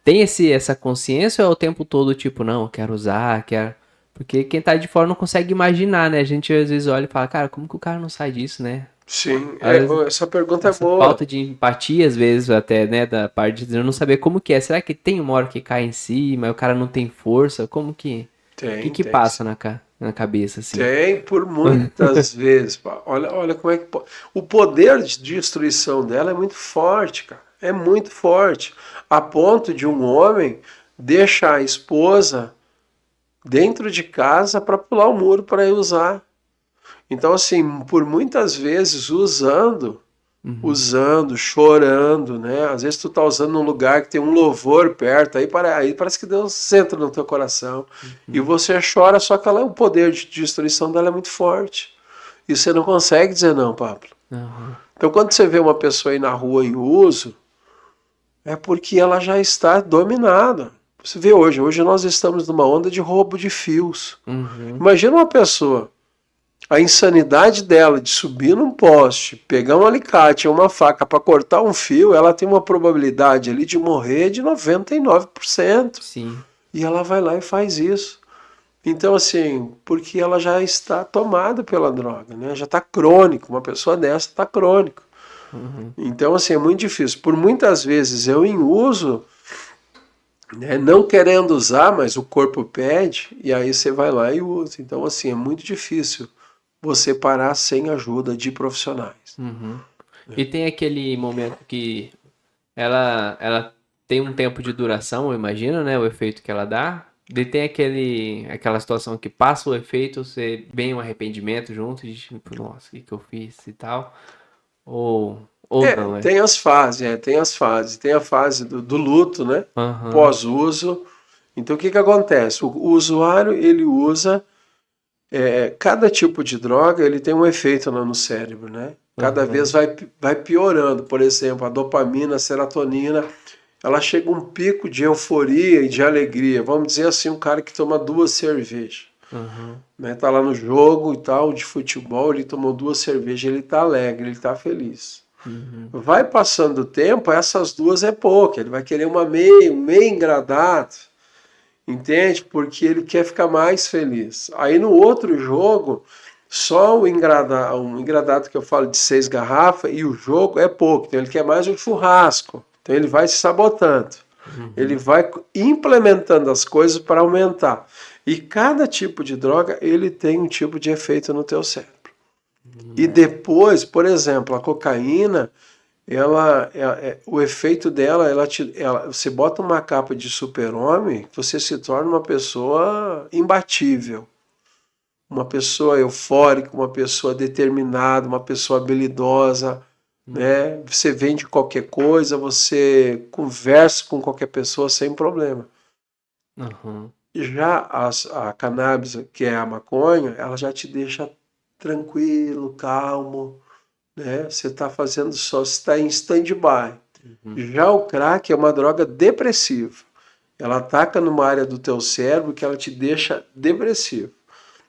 Tem essa consciência ou é o tempo todo tipo, não, eu quero usar, quero. Porque quem tá de fora não consegue imaginar, né? A gente às vezes olha e fala, cara, como que o cara não sai disso, né? Sim, Às vezes, essa pergunta é essa boa. falta de empatia, às vezes, até, né, da parte de eu não saber como que é. Será que tem uma hora que cai em si, mas o cara não tem força? Como que. O que Tem, que tem, passa sim. na cabeça, assim? Tem por muitas vezes. Pá. Olha como é que. O poder de destruição dela é muito forte, cara. É muito forte. A ponto de um homem deixar a esposa dentro de casa para pular o muro para ir usar. Então, assim, por muitas vezes usando, chorando, né? Às vezes tu tá usando num lugar que tem um louvor perto, aí parece que Deus entra no teu coração e você chora, só que o poder de destruição dela é muito forte. E você não consegue dizer não, Pablo. Aham. Então quando você vê uma pessoa aí na rua em uso, é porque ela já está dominada. Você vê hoje nós estamos numa onda de roubo de fios. Uhum. Imagina uma pessoa, a insanidade dela de subir num poste, pegar um alicate ou uma faca para cortar um fio, ela tem uma probabilidade ali de morrer de 99%. Sim. E ela vai lá e faz isso. Então, assim, porque ela já está tomada pela droga, né? Já está crônico. Uma pessoa dessa está crônico. Uhum. Então, assim, é muito difícil. Por muitas vezes eu em uso, né, não querendo usar, mas o corpo pede, e aí você vai lá e usa. Então, assim, é muito difícil você parar sem ajuda de profissionais. Uhum. E tem aquele momento que ela tem um tempo de duração, eu imagino, né? O efeito que ela dá. E tem aquela situação que passa o efeito, você vem um arrependimento junto, de tipo, nossa, o que que eu fiz e tal. Ou não, né? Tem as fases, tem as fases. Tem a fase do luto, né? Aham. Pós-uso. Então, o que que acontece? O usuário, ele usa cada tipo de droga, ele tem um efeito lá no cérebro, né? Cada vez Aham. vai piorando. Por exemplo, a dopamina, a serotonina, ela chega a um pico de euforia e de alegria. Vamos dizer assim, um cara que toma 2 cervejas. Aham. Né? Tá lá no jogo e tal, de futebol, ele tomou 2 cervejas, ele tá alegre, ele tá feliz. Uhum. Vai passando o tempo, essas 2 é pouco, ele vai querer um meio engradado, entende? Porque ele quer ficar mais feliz. Aí no outro jogo, só um engradado que eu falo de 6 garrafas e o jogo é pouco, então ele quer mais um churrasco. Então ele vai se sabotando. Ele Uhum. vai implementando as coisas para aumentar. E cada tipo de droga, ele tem um tipo de efeito no teu cérebro. E depois, por exemplo, a cocaína, o efeito dela, você bota uma capa de super-homem, você se torna uma pessoa imbatível. Uma pessoa eufórica, uma pessoa determinada, uma pessoa habilidosa, né? Você vende qualquer coisa, você conversa com qualquer pessoa sem problema. Aham. Já a cannabis, que é a maconha, ela já te deixa tranquilo, calmo, né? Você está fazendo só, você está em stand-by. Uhum. Já o crack é uma droga depressiva. Ela ataca numa área do teu cérebro que ela te deixa depressivo.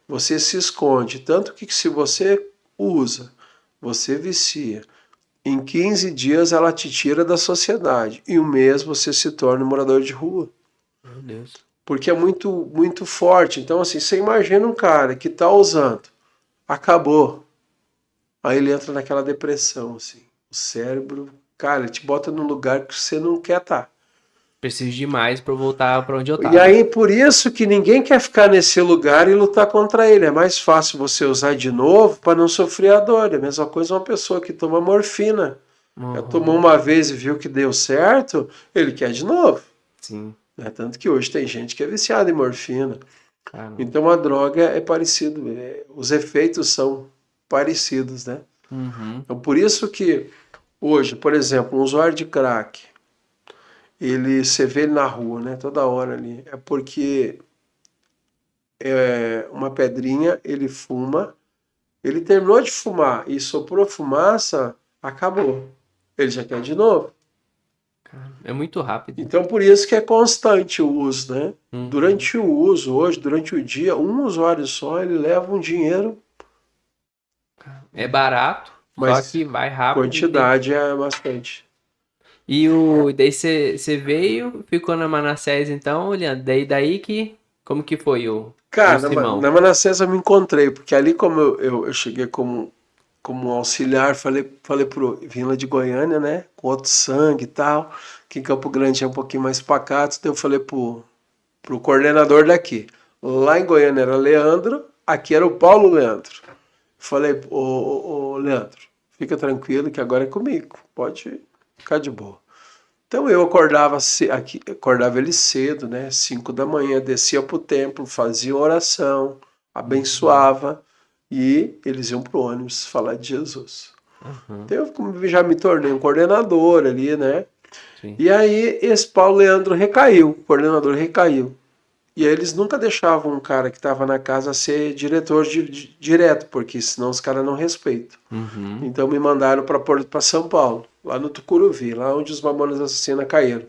Você se esconde, tanto que se você usa, você vicia. Em 15 dias ela te tira da sociedade. Em um mês você se torna um morador de rua. Meu Deus. Porque é muito, muito forte. Então, assim, você imagina um cara que está usando, acabou. Aí ele entra naquela depressão, assim. O cérebro, cara, ele te bota num lugar que você não quer estar. Preciso de mais pra eu voltar pra onde eu E tava. aí, por isso que ninguém quer ficar nesse lugar e lutar contra ele. É mais fácil você usar de novo para não sofrer a dor. É a mesma coisa uma pessoa que toma morfina. Já tomou Uhum. uma vez e viu que deu certo, ele quer de novo. Sim. Né? Tanto que hoje tem gente que é viciada em morfina. Caramba. Então a droga é parecida, os efeitos são parecidos, né? Uhum. Então por isso que hoje, por exemplo, um usuário de crack, você vê ele na rua, né? Toda hora ali, é porque uma pedrinha, ele fuma, ele terminou de fumar e soprou fumaça, acabou. Ele já quer de novo. É muito rápido. Então por isso que é constante o uso, né? Uhum. Durante o uso, hoje, durante o dia, um usuário só, ele leva um dinheiro, É barato, só mas que vai rápido e tem. quantidade é bastante. E daí você veio, ficou na Manassés então, olhando. Daí que. Como que foi o Cara, na Simão? Manassés eu me encontrei, porque ali como eu cheguei como auxiliar, vim lá de Goiânia, né? Com outro sangue e tal, que em Campo Grande é um pouquinho mais pacato, então eu falei pro coordenador daqui. Lá em Goiânia era Leandro, aqui era o Paulo Leandro. Falei, ô Leandro, fica tranquilo que agora é comigo, pode ficar de boa. Então eu acordava ele cedo, né? 5 da manhã, descia para o templo, fazia oração, Uhum. abençoava e eles iam pro ônibus falar de Jesus. Aham. Então eu já me tornei um coordenador ali, né? Sim. E aí esse Paulo Leandro recaiu, o coordenador recaiu. E aí eles nunca deixavam um cara que estava na casa ser diretor direto, porque senão os caras não respeitam. Uhum. Então me mandaram para São Paulo, lá no Tucuruvi, lá onde os Mamonas Assassinas caíram.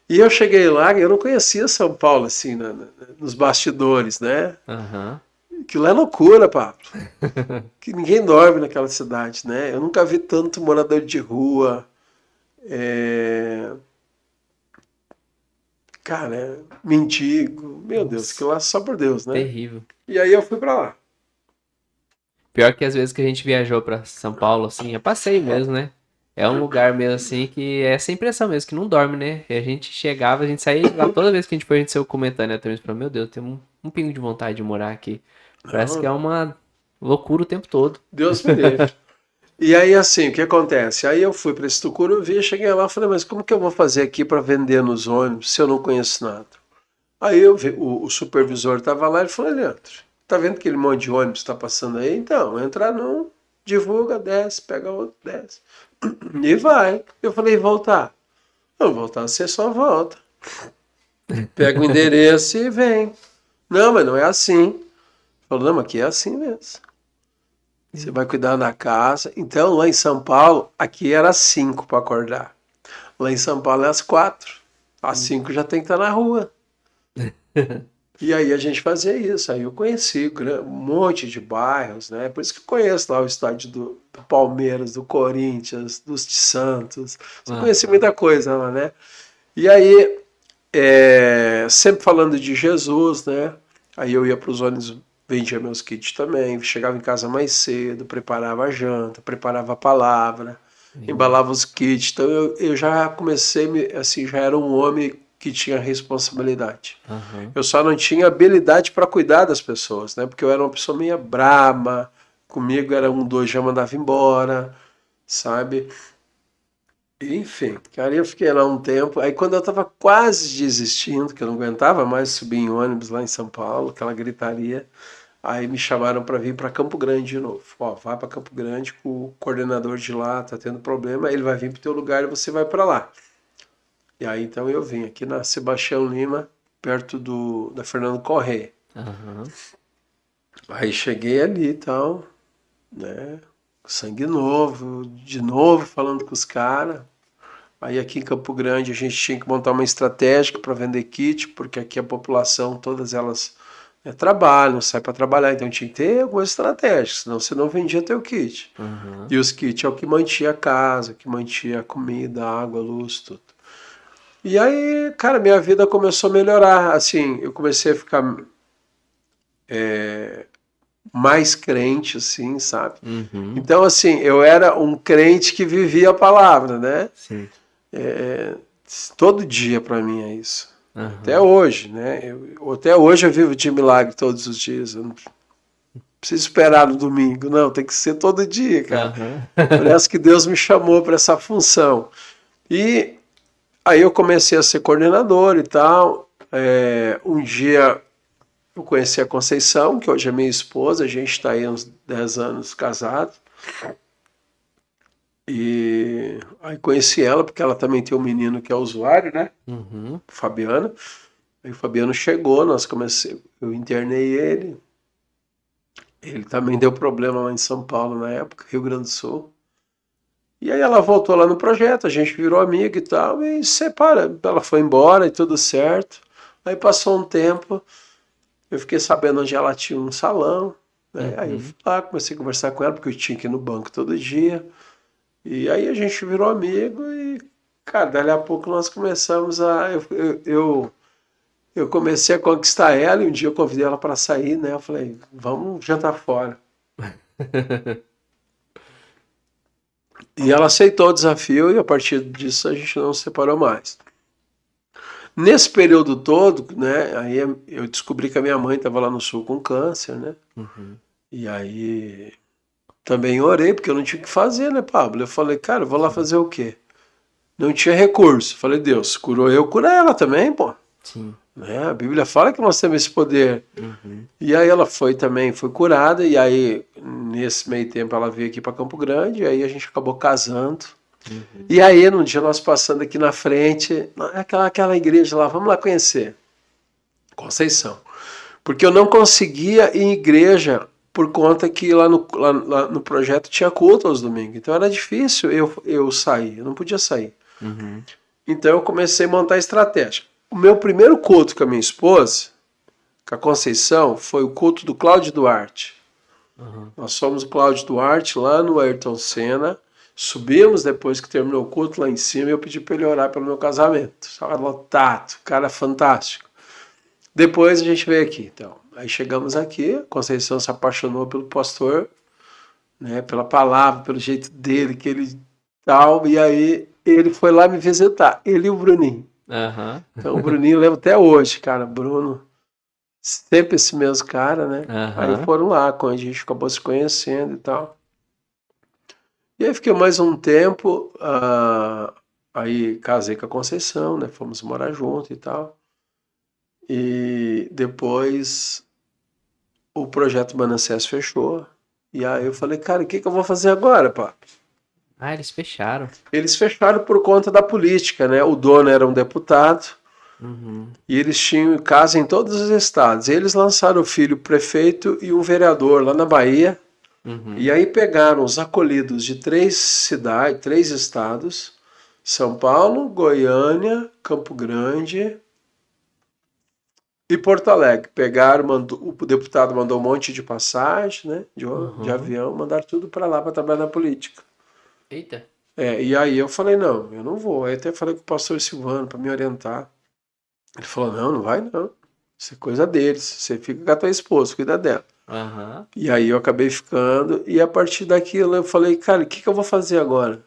E eu cheguei lá, eu não conhecia São Paulo assim, nos bastidores, né? Aham. Aquilo é loucura, Pablo. Que ninguém dorme naquela cidade, né? Eu nunca vi tanto morador de rua. é, Cara, mendigo. Meu Deus, Nossa, aquilo lá só por Deus, né? terrível. E aí eu fui pra lá. Pior que às vezes que a gente viajou pra São Paulo, assim, é passeio mesmo, né? É um lugar mesmo assim que é essa impressão mesmo, que não dorme, né? E a gente chegava, a gente saía lá, toda vez que a gente foi, a gente saiu comentando, né? Também falou, meu Deus, tem um pingo de vontade de morar aqui. Parece que é Não, uma loucura o tempo todo. Deus me livre. E aí, assim, o que acontece? Aí eu fui para esse Tucuruvi, cheguei lá e falei, mas como que eu vou fazer aqui para vender nos ônibus se eu não conheço nada? Aí o supervisor estava lá e falou, Leandro, tá vendo aquele monte de ônibus que está passando aí? Então, entra num, divulga, desce, pega outro, desce. E vai. Eu falei, voltar? Não, voltar você só volta. Pega o endereço e vem. Não, mas não é assim. Falou, não, mas aqui é assim mesmo. Você vai cuidar da casa. Então, lá em São Paulo, aqui era às 5 para acordar. Lá em São Paulo é às 4. Às 5 já tem que estar na rua. E aí a gente fazia isso. Aí eu conheci um monte de bairros, né? Por isso que eu conheço lá o estádio do Palmeiras, do Corinthians, dos Santos. Você conhece Aham. muita coisa lá, né? E aí, sempre falando de Jesus, né? Aí eu ia para os ônibus, vendia meus kits também, chegava em casa mais cedo, preparava a janta, preparava a palavra, Sim. embalava os kits. Então eu já comecei, assim, já era um homem que tinha responsabilidade. Aham. Eu só não tinha habilidade para cuidar das pessoas, né? Porque eu era uma pessoa meio brama, comigo era um, dois, já mandava embora, sabe? Enfim, cara, eu fiquei lá um tempo. Aí quando eu tava quase desistindo, que eu não aguentava mais subir em ônibus lá em São Paulo, aquela gritaria, aí me chamaram para vir para Campo Grande de novo. Ó, vai para Campo Grande que o coordenador de lá tá tendo problema, ele vai vir pro teu lugar e você vai para lá. E aí então eu vim aqui na Sebastião Lima, perto da Fernando Corrêa. Aham. Aí cheguei ali e tal, né? Sangue novo, de novo falando com os caras. Aí aqui em Campo Grande a gente tinha que montar uma estratégia para vender kit, porque aqui a população, todas elas trabalham, saem para trabalhar, então tinha que ter alguma estratégia, senão você não vendia teu kit. Aham. E os kits é o que mantinha a casa, que mantinha a comida, a água, a luz, tudo. E aí, cara, minha vida começou a melhorar, assim, eu comecei a ficar mais crente, assim, sabe? Uhum. Então, assim, eu era um crente que vivia a palavra, né? Sim. Todo dia para mim é isso. Aham. Até hoje, né? Até hoje eu vivo de milagre todos os dias. Eu não preciso esperar no domingo, não. Tem que ser todo dia, cara. Aham. Parece que Deus me chamou para essa função. E aí eu comecei a ser coordenador e tal. Um dia eu conheci a Conceição, que hoje é minha esposa. A gente está aí há uns 10 anos casados. E aí conheci ela, porque ela também tem um menino que é usuário, né? Uhum. Fabiano. Aí o Fabiano chegou, eu internei ele. Ele também deu problema lá em São Paulo na época, Rio Grande do Sul. E aí ela voltou lá no projeto, a gente virou amigo e tal, e separa. Ela foi embora e tudo certo. Aí passou um tempo, eu fiquei sabendo onde ela tinha um salão, né? Aí eu fui lá, comecei a conversar com ela, porque eu tinha que ir no banco todo dia. E aí a gente virou amigo e, cara, dali a pouco nós começamos eu comecei a conquistar ela e um dia eu convidei ela para sair, né? Eu falei, vamos jantar fora. E ela aceitou o desafio e a partir disso a gente não se separou mais. Nesse período todo, né? Aí eu descobri que a minha mãe estava lá no sul com câncer, né? Uhum. E aí também orei, porque eu não tinha o que fazer, né, Pablo? Eu falei, cara, eu vou lá fazer o quê? Não tinha recurso. Falei, Deus, curou eu, cura ela também, pô. Sim. Né? A Bíblia fala que nós temos esse poder. Uhum. E aí ela foi curada, e aí nesse meio tempo ela veio aqui para Campo Grande, e aí a gente acabou casando. Uhum. E aí num dia nós passando aqui na frente, aquela igreja lá, vamos lá conhecer. Conceição. Porque eu não conseguia ir em igreja por conta que lá no projeto tinha culto aos domingos. Então era difícil eu sair, eu não podia sair. Uhum. Então eu comecei a montar estratégia. O meu primeiro culto com a minha esposa, com a Conceição, foi o culto do Cláudio Duarte. Uhum. Nós fomos o Cláudio Duarte lá no Ayrton Senna. Subimos depois que terminou o culto lá em cima e eu pedi para ele orar pelo meu casamento. Estava lotado, cara fantástico. Depois a gente veio aqui, então. Aí chegamos aqui, a Conceição se apaixonou pelo pastor, né, pela palavra, pelo jeito dele, que ele tal, e aí ele foi lá me visitar, ele e o Bruninho. Uhum. Então o Bruninho lembra até hoje, cara, Bruno, sempre esse mesmo cara, né? Uhum. Aí foram lá, quando a gente acabou se conhecendo e tal. E aí fiquei mais um tempo, aí casei com a Conceição, né? Fomos morar junto e tal. E depois o projeto Manassés fechou. E aí eu falei, cara, o que eu vou fazer agora, pá? Ah, eles fecharam. Eles fecharam por conta da política, né? O dono era um deputado. Uhum. E eles tinham casa em todos os estados. E eles lançaram o filho prefeito e um vereador lá na Bahia. Uhum. E aí pegaram os acolhidos de 3 estados, São Paulo, Goiânia, Campo Grande e Porto Alegre. Pegaram, o deputado mandou um monte de passagem, né, de avião, mandaram tudo para lá para trabalhar na política. Eita. E aí eu falei, não, eu não vou. Aí até falei com o pastor Silvano para me orientar. Ele falou, não vai não. Isso é coisa deles. Você fica com a tua esposa, cuida dela. Uhum. E aí eu acabei ficando, e a partir daquilo eu falei, cara, o que eu vou fazer agora?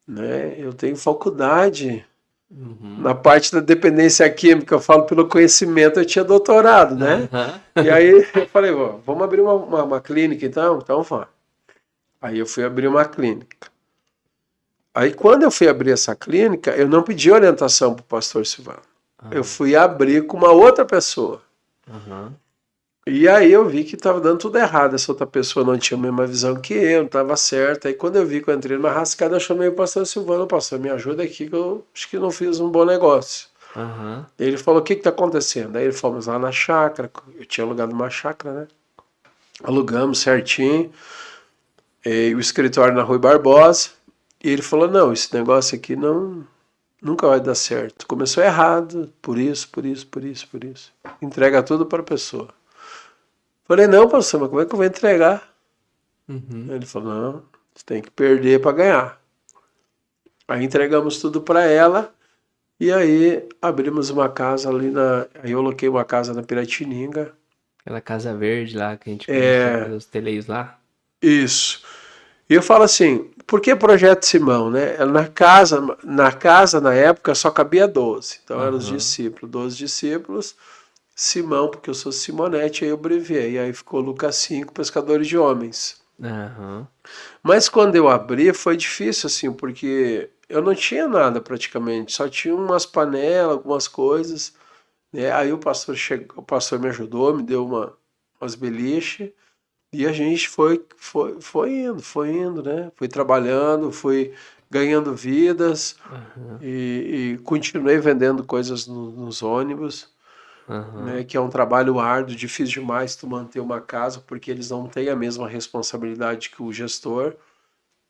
Né? Eu tenho faculdade na parte da dependência química, eu falo pelo conhecimento, eu tinha doutorado, né? Uhum. E aí eu falei, vamos abrir uma clínica então? Então vá. Aí eu fui abrir uma clínica. Aí quando eu fui abrir essa clínica, eu não pedi orientação para o pastor Silvano. Eu fui abrir com uma outra pessoa. Uhum. E aí eu vi que estava dando tudo errado. Essa outra pessoa não tinha a mesma visão que eu, não estava certo. Aí quando eu vi que eu entrei numa rascada, eu chamei o pastor Silvano, pastor, me ajuda aqui que eu acho que não fiz um bom negócio. Aham. Ele falou, o que está acontecendo? Aí fomos lá na chácara, eu tinha alugado uma chácara, né? Alugamos certinho, e o escritório na Rui Barbosa, e ele falou, não, esse negócio aqui nunca vai dar certo. Começou errado, por isso. Entrega tudo para a pessoa. Falei, não, pastor, mas como é que eu vou entregar? Uhum. Ele falou, não, você tem que perder para ganhar. Aí entregamos tudo para ela, e aí abrimos uma casa ali aí eu aloquei uma casa na Piratininga. Aquela casa verde lá que a gente começou a É, fazer os teleios lá. isso. E eu falo assim, por que Projeto Simão, né? Na época só cabia 12. Então eram os Aham. discípulos, 12 discípulos. Simão, porque eu sou Simonete, aí eu abreviei. Aí ficou Lucas 5, pescadores de homens. Aham. Mas quando eu abri foi difícil assim, porque eu não tinha nada praticamente, só tinha umas panelas, algumas coisas, né? Aí o pastor me ajudou, me deu umas beliches. E a gente foi indo, né? Foi trabalhando, foi ganhando vidas Aham. e continuei vendendo coisas nos ônibus, né? Aham. Que é um trabalho árduo, difícil demais tu manter uma casa, porque eles não têm a mesma responsabilidade que o gestor.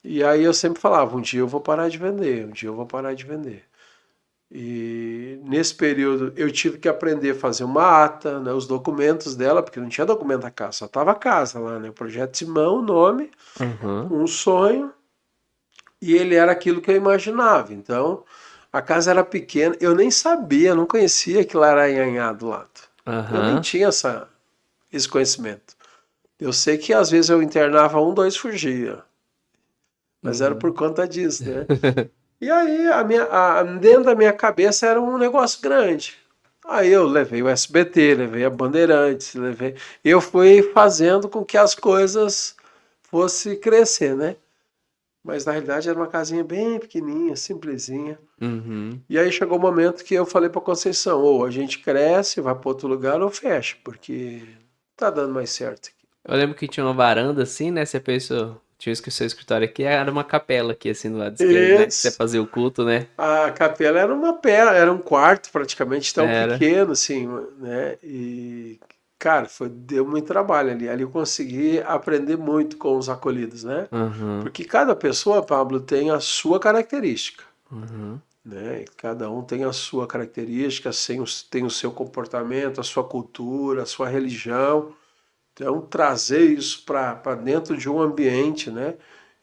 E aí eu sempre falava, um dia eu vou parar de vender, um dia eu vou parar de vender. E nesse período eu tive que aprender a fazer uma ata, né, os documentos dela, porque não tinha documento da casa, só estava a casa lá, né, o projeto Simão, o nome, Aham. um sonho, e ele era aquilo que eu imaginava. Então a casa era pequena, eu nem sabia, não conhecia que lá era Anhanhá do lado. Eu nem Aham. tinha esse conhecimento. Eu sei que às vezes eu internava um, dois fugia, mas era por Uhum. conta disso, né? E aí, dentro da minha cabeça era um negócio grande. Aí eu levei o SBT, levei a Bandeirantes, levei. Eu fui fazendo com que as coisas fossem crescer, né? Mas na realidade era uma casinha bem pequenininha, simplesinha. Uhum. E aí chegou o momento que eu falei para Conceição: ou a gente cresce, vai para outro lugar, ou fecha, porque tá dando mais certo aqui. Eu lembro que tinha uma varanda assim, né? Você pensou, tinha que o seu escritório aqui era uma capela aqui assim do lado esquerdo, né? Que você Isso. fazia o culto, né? A capela era uma pedra, era um quarto praticamente tão Era. pequeno, assim, né? E, cara, deu muito trabalho ali. Ali eu consegui aprender muito com os acolhidos, né? Aham. Porque cada pessoa, Pablo, tem a sua característica, Aham. né? E cada um tem a sua característica, tem o seu comportamento, a sua cultura, a sua religião. Então, trazer isso para dentro de um ambiente, né?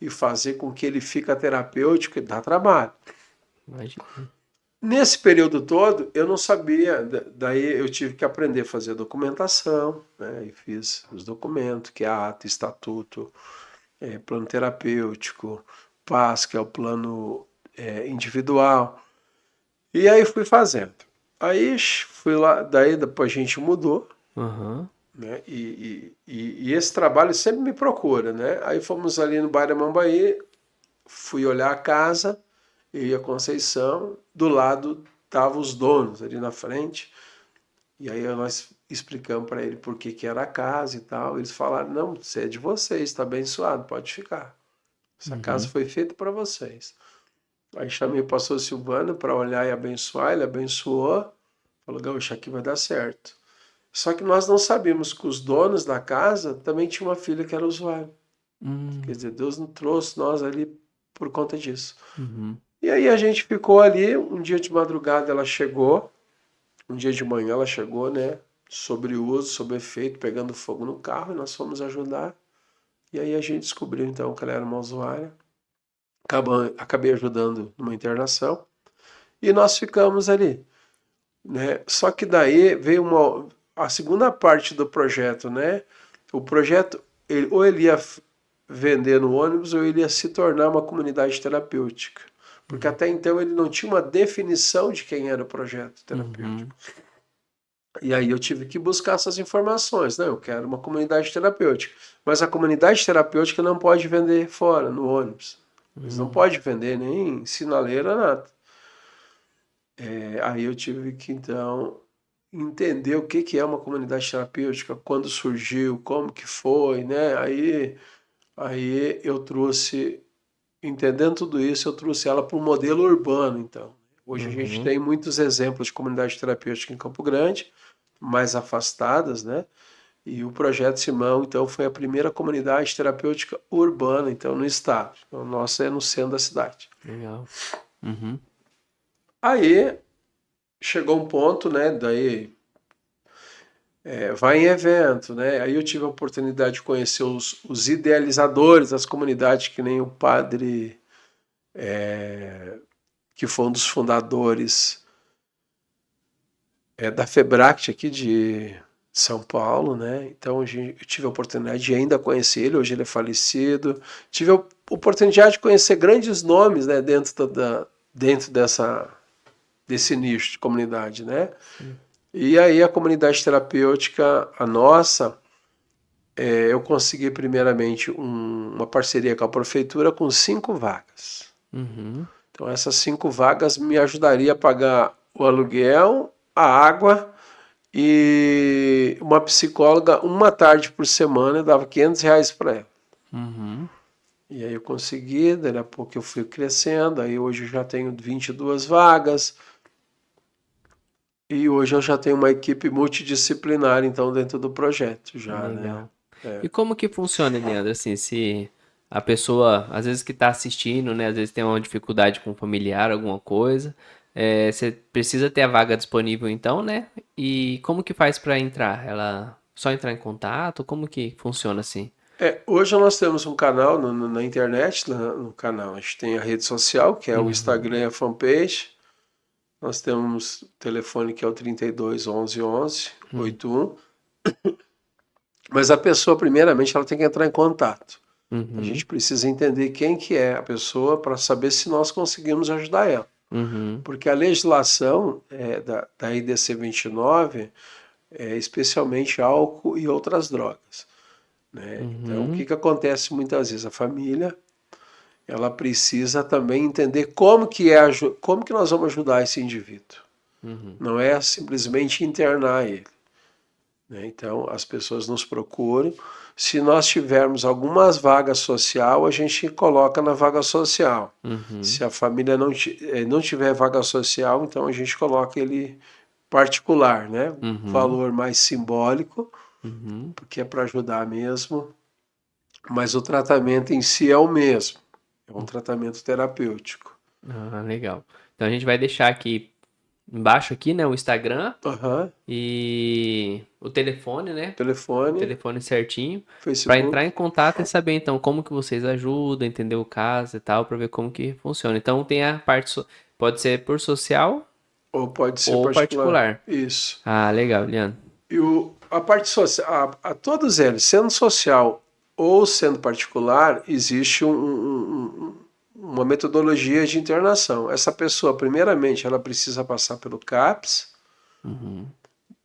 E fazer com que ele fique terapêutico, dá trabalho. Imagina. Nesse período todo, eu não sabia, daí eu tive que aprender a fazer a documentação, né? E fiz os documentos, que é a ata, estatuto, plano terapêutico, PAS, que é o plano individual. E aí fui fazendo. Aí fui lá, daí depois a gente mudou, Aham. né? E esse trabalho sempre me procura, né? Aí fomos ali no bairro da Mambaí, fui olhar a casa, eu e a Conceição, do lado estavam os donos ali na frente, e aí nós explicamos para ele por que era a casa e tal. Eles falaram: não, isso é de vocês, está abençoado, pode ficar. Essa casa Uhum. foi feita para vocês. Aí chamei o pastor Silvano para olhar e abençoar, ele abençoou, falou: gaúcho, aqui vai dar certo. Só que nós não sabíamos que os donos da casa também tinham uma filha que era usuária. Quer Hum. dizer, Deus não trouxe nós ali por conta disso. Uhum. E aí a gente ficou ali, um dia de madrugada ela chegou, um dia de manhã ela chegou, né? Sobre uso, sobre efeito, pegando fogo no carro, e nós fomos ajudar. E aí a gente descobriu então que ela era uma usuária. Acabei ajudando numa internação. E nós ficamos ali, né? Só que daí veio a segunda parte do projeto, né? O projeto, ou ele ia vender no ônibus ou ele ia se tornar uma comunidade terapêutica. Porque Uhum. até então ele não tinha uma definição de quem era o projeto terapêutico. Uhum. E aí eu tive que buscar essas informações. Não, eu quero uma comunidade terapêutica. Mas a comunidade terapêutica não pode vender fora, no ônibus. Eles não Uhum. podem vender nem sinaleira, nada. Aí eu tive que, então, entender o que é uma comunidade terapêutica, quando surgiu, como que foi, né? Aí eu trouxe, entendendo tudo isso, eu trouxe ela para um modelo urbano, então. Hoje a gente Uhum. tem muitos exemplos de comunidade terapêutica em Campo Grande, mais afastadas, né? E o Projeto Simão, então, foi a primeira comunidade terapêutica urbana, então, no estado. Então, nossa é no centro da cidade. Legal. Uhum. Aí chegou um ponto, né? Daí vai em evento, né? Aí eu tive a oportunidade de conhecer os idealizadores das comunidades, que nem o padre, que foi um dos fundadores da FEBRACT aqui de São Paulo, né? Então eu tive a oportunidade de ainda conhecer ele, hoje ele é falecido. Tive a oportunidade de conhecer grandes nomes, né, dentro desse nicho de comunidade, né? Sim. E aí a comunidade terapêutica, a nossa, eu consegui primeiramente uma parceria com a prefeitura com 5 vagas. Uhum. Então essas 5 vagas me ajudaria a pagar o aluguel, a água e uma psicóloga uma tarde por semana, eu dava R$ 500 para ela. Uhum. E aí eu consegui, daí a pouco eu fui crescendo, aí hoje eu já tenho 22 vagas, e hoje eu já tenho uma equipe multidisciplinar, então, dentro do projeto já, né? Legal. E como que funciona, Leandro? Assim, se a pessoa, às vezes que está assistindo, né, às vezes tem uma dificuldade com um familiar, alguma coisa, você precisa ter a vaga disponível então, né? E como que faz para entrar? Ela só entrar em contato? Como que funciona assim? Hoje nós temos um canal na internet, no canal. A gente tem a rede social, que é o Instagram Uhum. e a fanpage. Nós temos o telefone que é o 32 11 11 Uhum. 81. Mas a pessoa, primeiramente, ela tem que entrar em contato. A Uhum. gente precisa entender quem que é a pessoa para saber se nós conseguimos ajudar ela. Uhum. Porque a legislação da IDC 29 é especialmente álcool e outras drogas, né? Então, o Uhum. que acontece muitas vezes? A família ela precisa também entender como que nós vamos ajudar esse indivíduo. Uhum. Não é simplesmente internar ele, né? Então, as pessoas nos procuram. Se nós tivermos algumas vagas social, a gente coloca na vaga social. Uhum. Se a família não tiver vaga social, então a gente coloca ele particular, né? Um Uhum. valor mais simbólico, Uhum. porque é para ajudar mesmo, mas o tratamento em si é o mesmo. É um tratamento terapêutico. Ah, legal. Então a gente vai deixar aqui embaixo aqui, né, o Instagram Aham. e o telefone, né? Telefone, Telefone certinho, para Facebook. entrar em contato e saber então como que vocês ajudam, entender o caso e tal, para ver como que funciona. Então tem a parte pode ser por social Ou pode ser ou particular. particular. Isso. Ah, legal, Leandro. E a parte social, a todos eles, sendo social ou sendo particular, existe uma metodologia de internação. Essa pessoa, primeiramente, ela precisa passar pelo CAPS, Uhum.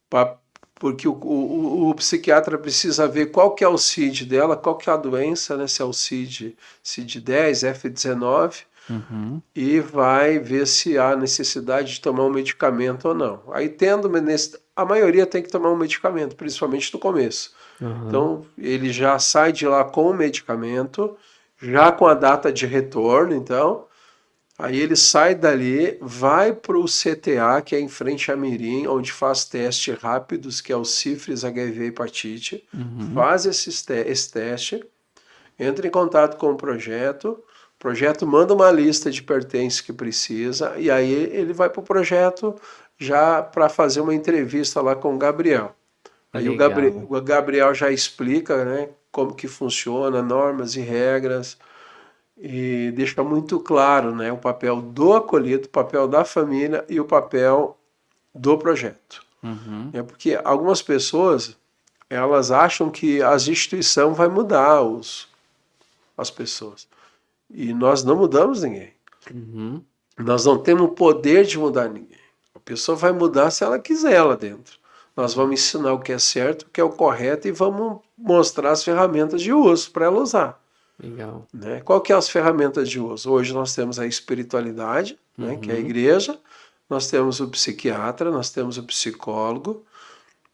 pra, porque o psiquiatra precisa ver qual que é o CID dela, qual que é a doença, né? Se é o CID-10, F19, Uhum. e vai ver se há necessidade de tomar um medicamento ou não. Aí a maioria tem que tomar um medicamento, principalmente no começo. Uhum. Então ele já sai de lá com o medicamento, já com a data de retorno, então. Aí ele sai dali, vai para o CTA, que é em frente a Mirim, onde faz testes rápidos, que é o sífilis, HIV e hepatite. Uhum. Faz esse teste, entra em contato com o projeto manda uma lista de pertences que precisa, e aí ele vai para o projeto já para fazer uma entrevista lá com o Gabriel. Aí Legal. o Gabriel já explica, né, como que funciona, normas e regras, e deixa muito claro, né, o papel do acolhido, o papel da família e o papel do projeto. Uhum. É porque algumas pessoas elas acham que as instituições vai mudar as pessoas. E nós não mudamos ninguém. Uhum. Nós não temos o poder de mudar ninguém. A pessoa vai mudar se ela quiser lá dentro. Nós vamos ensinar o que é certo, o que é o correto e vamos mostrar as ferramentas de uso para ela usar. Legal. Né? Qual que é as ferramentas de uso? Hoje nós temos a espiritualidade, né, que é a Uhum. igreja, nós temos o psiquiatra, nós temos o psicólogo,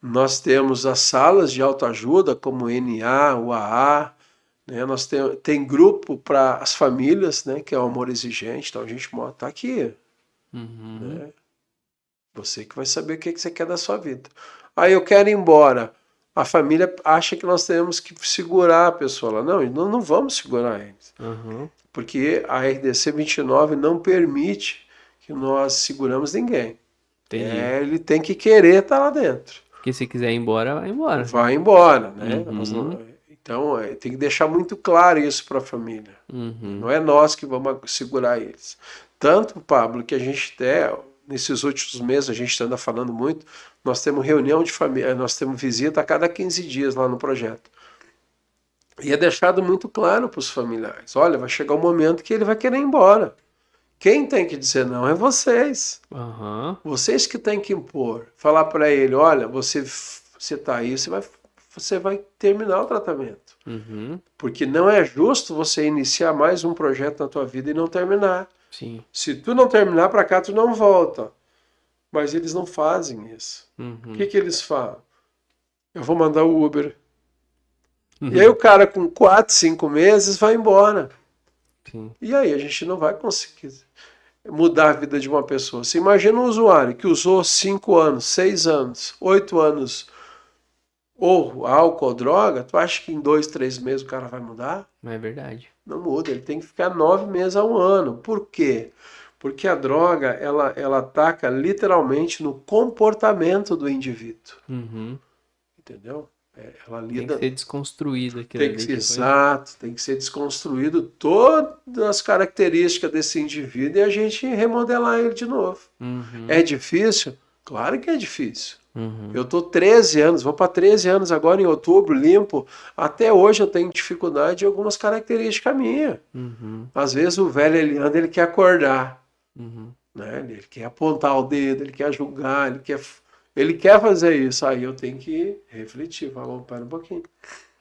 nós temos as salas de autoajuda, como o NA, o AA, né? Nós tem grupo para as famílias, né, que é o amor exigente, então a gente está aqui. né? Você que vai saber o que você quer da sua vida. Aí eu quero ir embora. A família acha que nós temos que segurar a pessoa lá. Não, não vamos segurar eles. Porque a RDC 29 não permite que nós seguramos ninguém. Ele tem que querer estar lá dentro. Porque se quiser ir embora, vai embora. Vai embora, né? Então tem que deixar muito claro isso para a família. Não é nós que vamos segurar eles. Tanto, Pablo, que a gente nesses últimos meses, a gente anda falando muito, nós temos reunião de família, nós temos visita a cada 15 dias lá no projeto. E é deixado muito claro para os familiares, olha, vai chegar um momento que ele vai querer ir embora. Quem tem que dizer não é vocês. Vocês que têm que impor. Falar para ele, olha, você está aí, você vai terminar o tratamento. Porque não é justo você iniciar mais um projeto na tua vida e não terminar. Sim. Se tu não terminar, para cá tu não volta. Mas eles não fazem isso. O que eles falam? Eu vou mandar o Uber. E aí o cara com 4, 5 meses vai embora. Sim. E aí a gente não vai conseguir mudar a vida de uma pessoa. Você imagina um usuário que usou 5 anos, 6 anos, 8 anos ou álcool ou droga, tu acha que em 2, 3 meses o cara vai mudar? Não é verdade. Não muda, ele tem que ficar 9 meses a 1 ano. Por quê? Porque a droga, ela ataca literalmente no comportamento do indivíduo. Entendeu? Ela lida... Tem que ser desconstruído aquilo. Exato, tem que ser desconstruído todas as características desse indivíduo e a gente remodelar ele de novo. É difícil? Claro que é difícil. Eu estou 13 anos, vou para 13 anos agora em outubro, limpo. Até hoje eu tenho dificuldade em algumas características minhas. Às vezes o velho Eliandro, ele quer acordar. Né? Ele quer apontar o dedo, ele quer julgar, ele quer fazer isso. Aí eu tenho que refletir, vamos parar um pouquinho.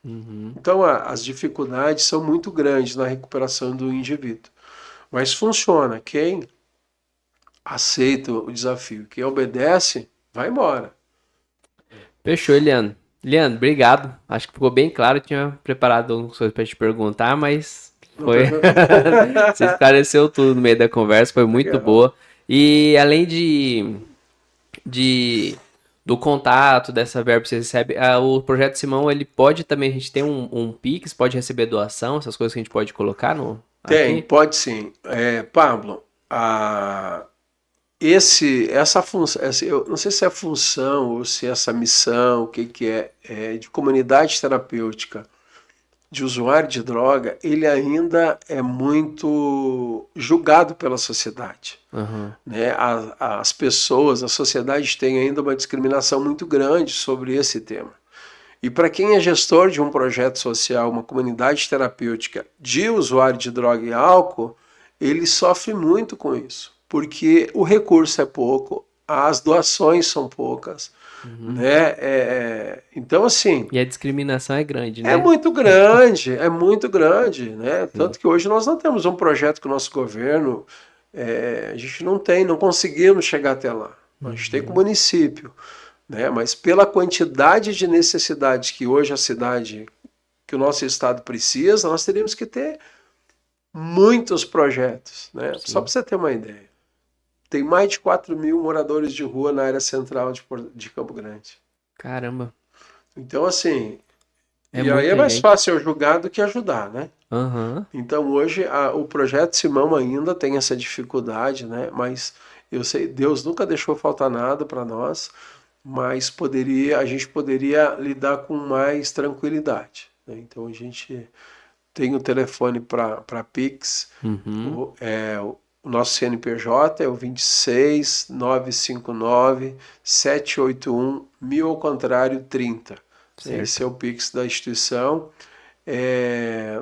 Então as dificuldades são muito grandes na recuperação do indivíduo. Mas funciona. Quem aceita o desafio, quem obedece, vai embora. Fechou, Leandro. Leandro, obrigado. Acho que ficou bem claro. Eu tinha preparado algumas coisas para te perguntar, mas foi. Você esclareceu tudo no meio da conversa, foi muito boa. E além do contato, dessa verba que você recebe, o Projeto Simão, ele pode também, a gente tem um Pix, pode receber doação, essas coisas que a gente pode colocar no... Tem, pode sim. Pablo, essa função, eu não sei se é função ou se é essa missão, o que é de comunidade terapêutica de usuário de droga, ele ainda é muito julgado pela sociedade. Né? As pessoas, a sociedade tem ainda uma discriminação muito grande sobre esse tema. E para quem é gestor de um projeto social, uma comunidade terapêutica de usuário de droga e álcool, ele sofre muito com isso, porque o recurso é pouco, as doações são poucas, né? Então, assim... E a discriminação é grande, né? É muito grande, né? Tanto que hoje nós não temos um projeto com o nosso governo, a gente não conseguimos chegar até lá. A gente tem com o município, né? Mas pela quantidade de necessidades que hoje que o nosso estado precisa, nós teríamos que ter muitos projetos, né? Só para você ter uma ideia. Tem mais de 4 mil moradores de rua na área central de Campo Grande. Caramba. Então, assim... E aí é mais fácil eu julgar do que ajudar, né? Então, hoje, o Projeto Simão ainda tem essa dificuldade, né? Mas eu sei, Deus nunca deixou faltar nada para nós, mas a gente poderia lidar com mais tranquilidade, né? Então, a gente tem o telefone para Pix, o nosso CNPJ é o 26 959 781 1000 ao contrário 30. Certo. Esse é o Pix da instituição.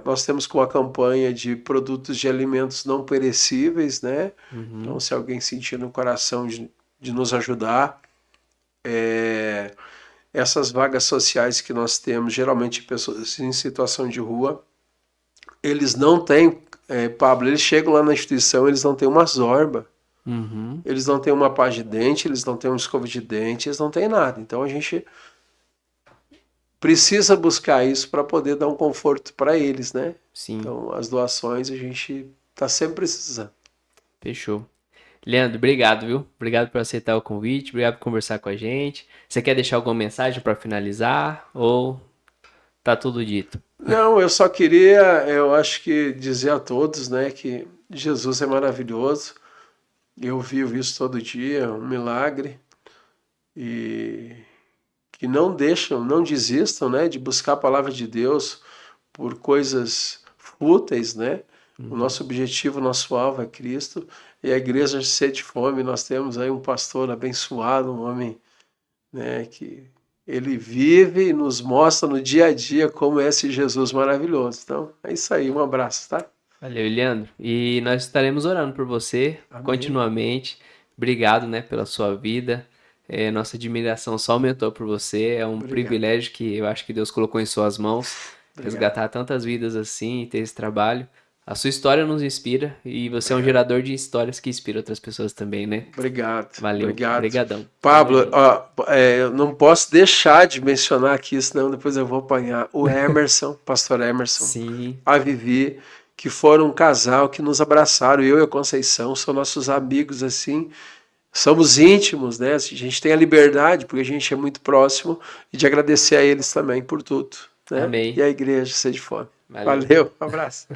Nós temos com a campanha de produtos de alimentos não perecíveis, né? Então, se alguém sentir no coração de nos ajudar, essas vagas sociais que nós temos, geralmente pessoas em situação de rua, eles não têm, Pablo, eles chegam lá na instituição, eles não têm uma zorba, eles não têm uma pá de dente, eles não têm um escova de dente, eles não têm nada. Então a gente precisa buscar isso para poder dar um conforto para eles, né? Sim. Então as doações a gente está sempre precisando. Fechou. Leandro, obrigado, viu? Obrigado por aceitar o convite, obrigado por conversar com a gente. Você quer deixar alguma mensagem para finalizar ou tá tudo dito? Não, eu só queria, eu acho que dizer a todos, né, que Jesus é maravilhoso. Eu vivo isso todo dia, um milagre. E que não deixam, não desistam, né, de buscar a palavra de Deus por coisas fúteis, né? O Uhum. nosso objetivo, o nosso alvo é Cristo. E a igreja sede de fome, nós temos aí um pastor abençoado, um homem, né, que ele vive e nos mostra no dia a dia como é esse Jesus maravilhoso. Então, é isso aí, um abraço, tá? Valeu, Leandro. E nós estaremos orando por você Amém. continuamente. Obrigado, né, pela sua vida. Nossa admiração só aumentou por você. É um Obrigado. privilégio que eu acho que Deus colocou em suas mãos. Obrigado. Resgatar tantas vidas assim e ter esse trabalho. A sua história nos inspira e você é um gerador de histórias que inspira outras pessoas também, né? Obrigado. Valeu, Obrigado. brigadão. Tamo Pablo, junto. ó, eu não posso deixar de mencionar aqui, senão depois eu vou apanhar. O Emerson, pastor Emerson, Sim, a Vivi, que foram um casal que nos abraçaram, eu e a Conceição, são nossos amigos assim, somos íntimos, né? A gente tem a liberdade, porque a gente é muito próximo, e de agradecer a eles também por tudo, né? E amei. a igreja, sede de fome. Valeu. Valeu, um abraço.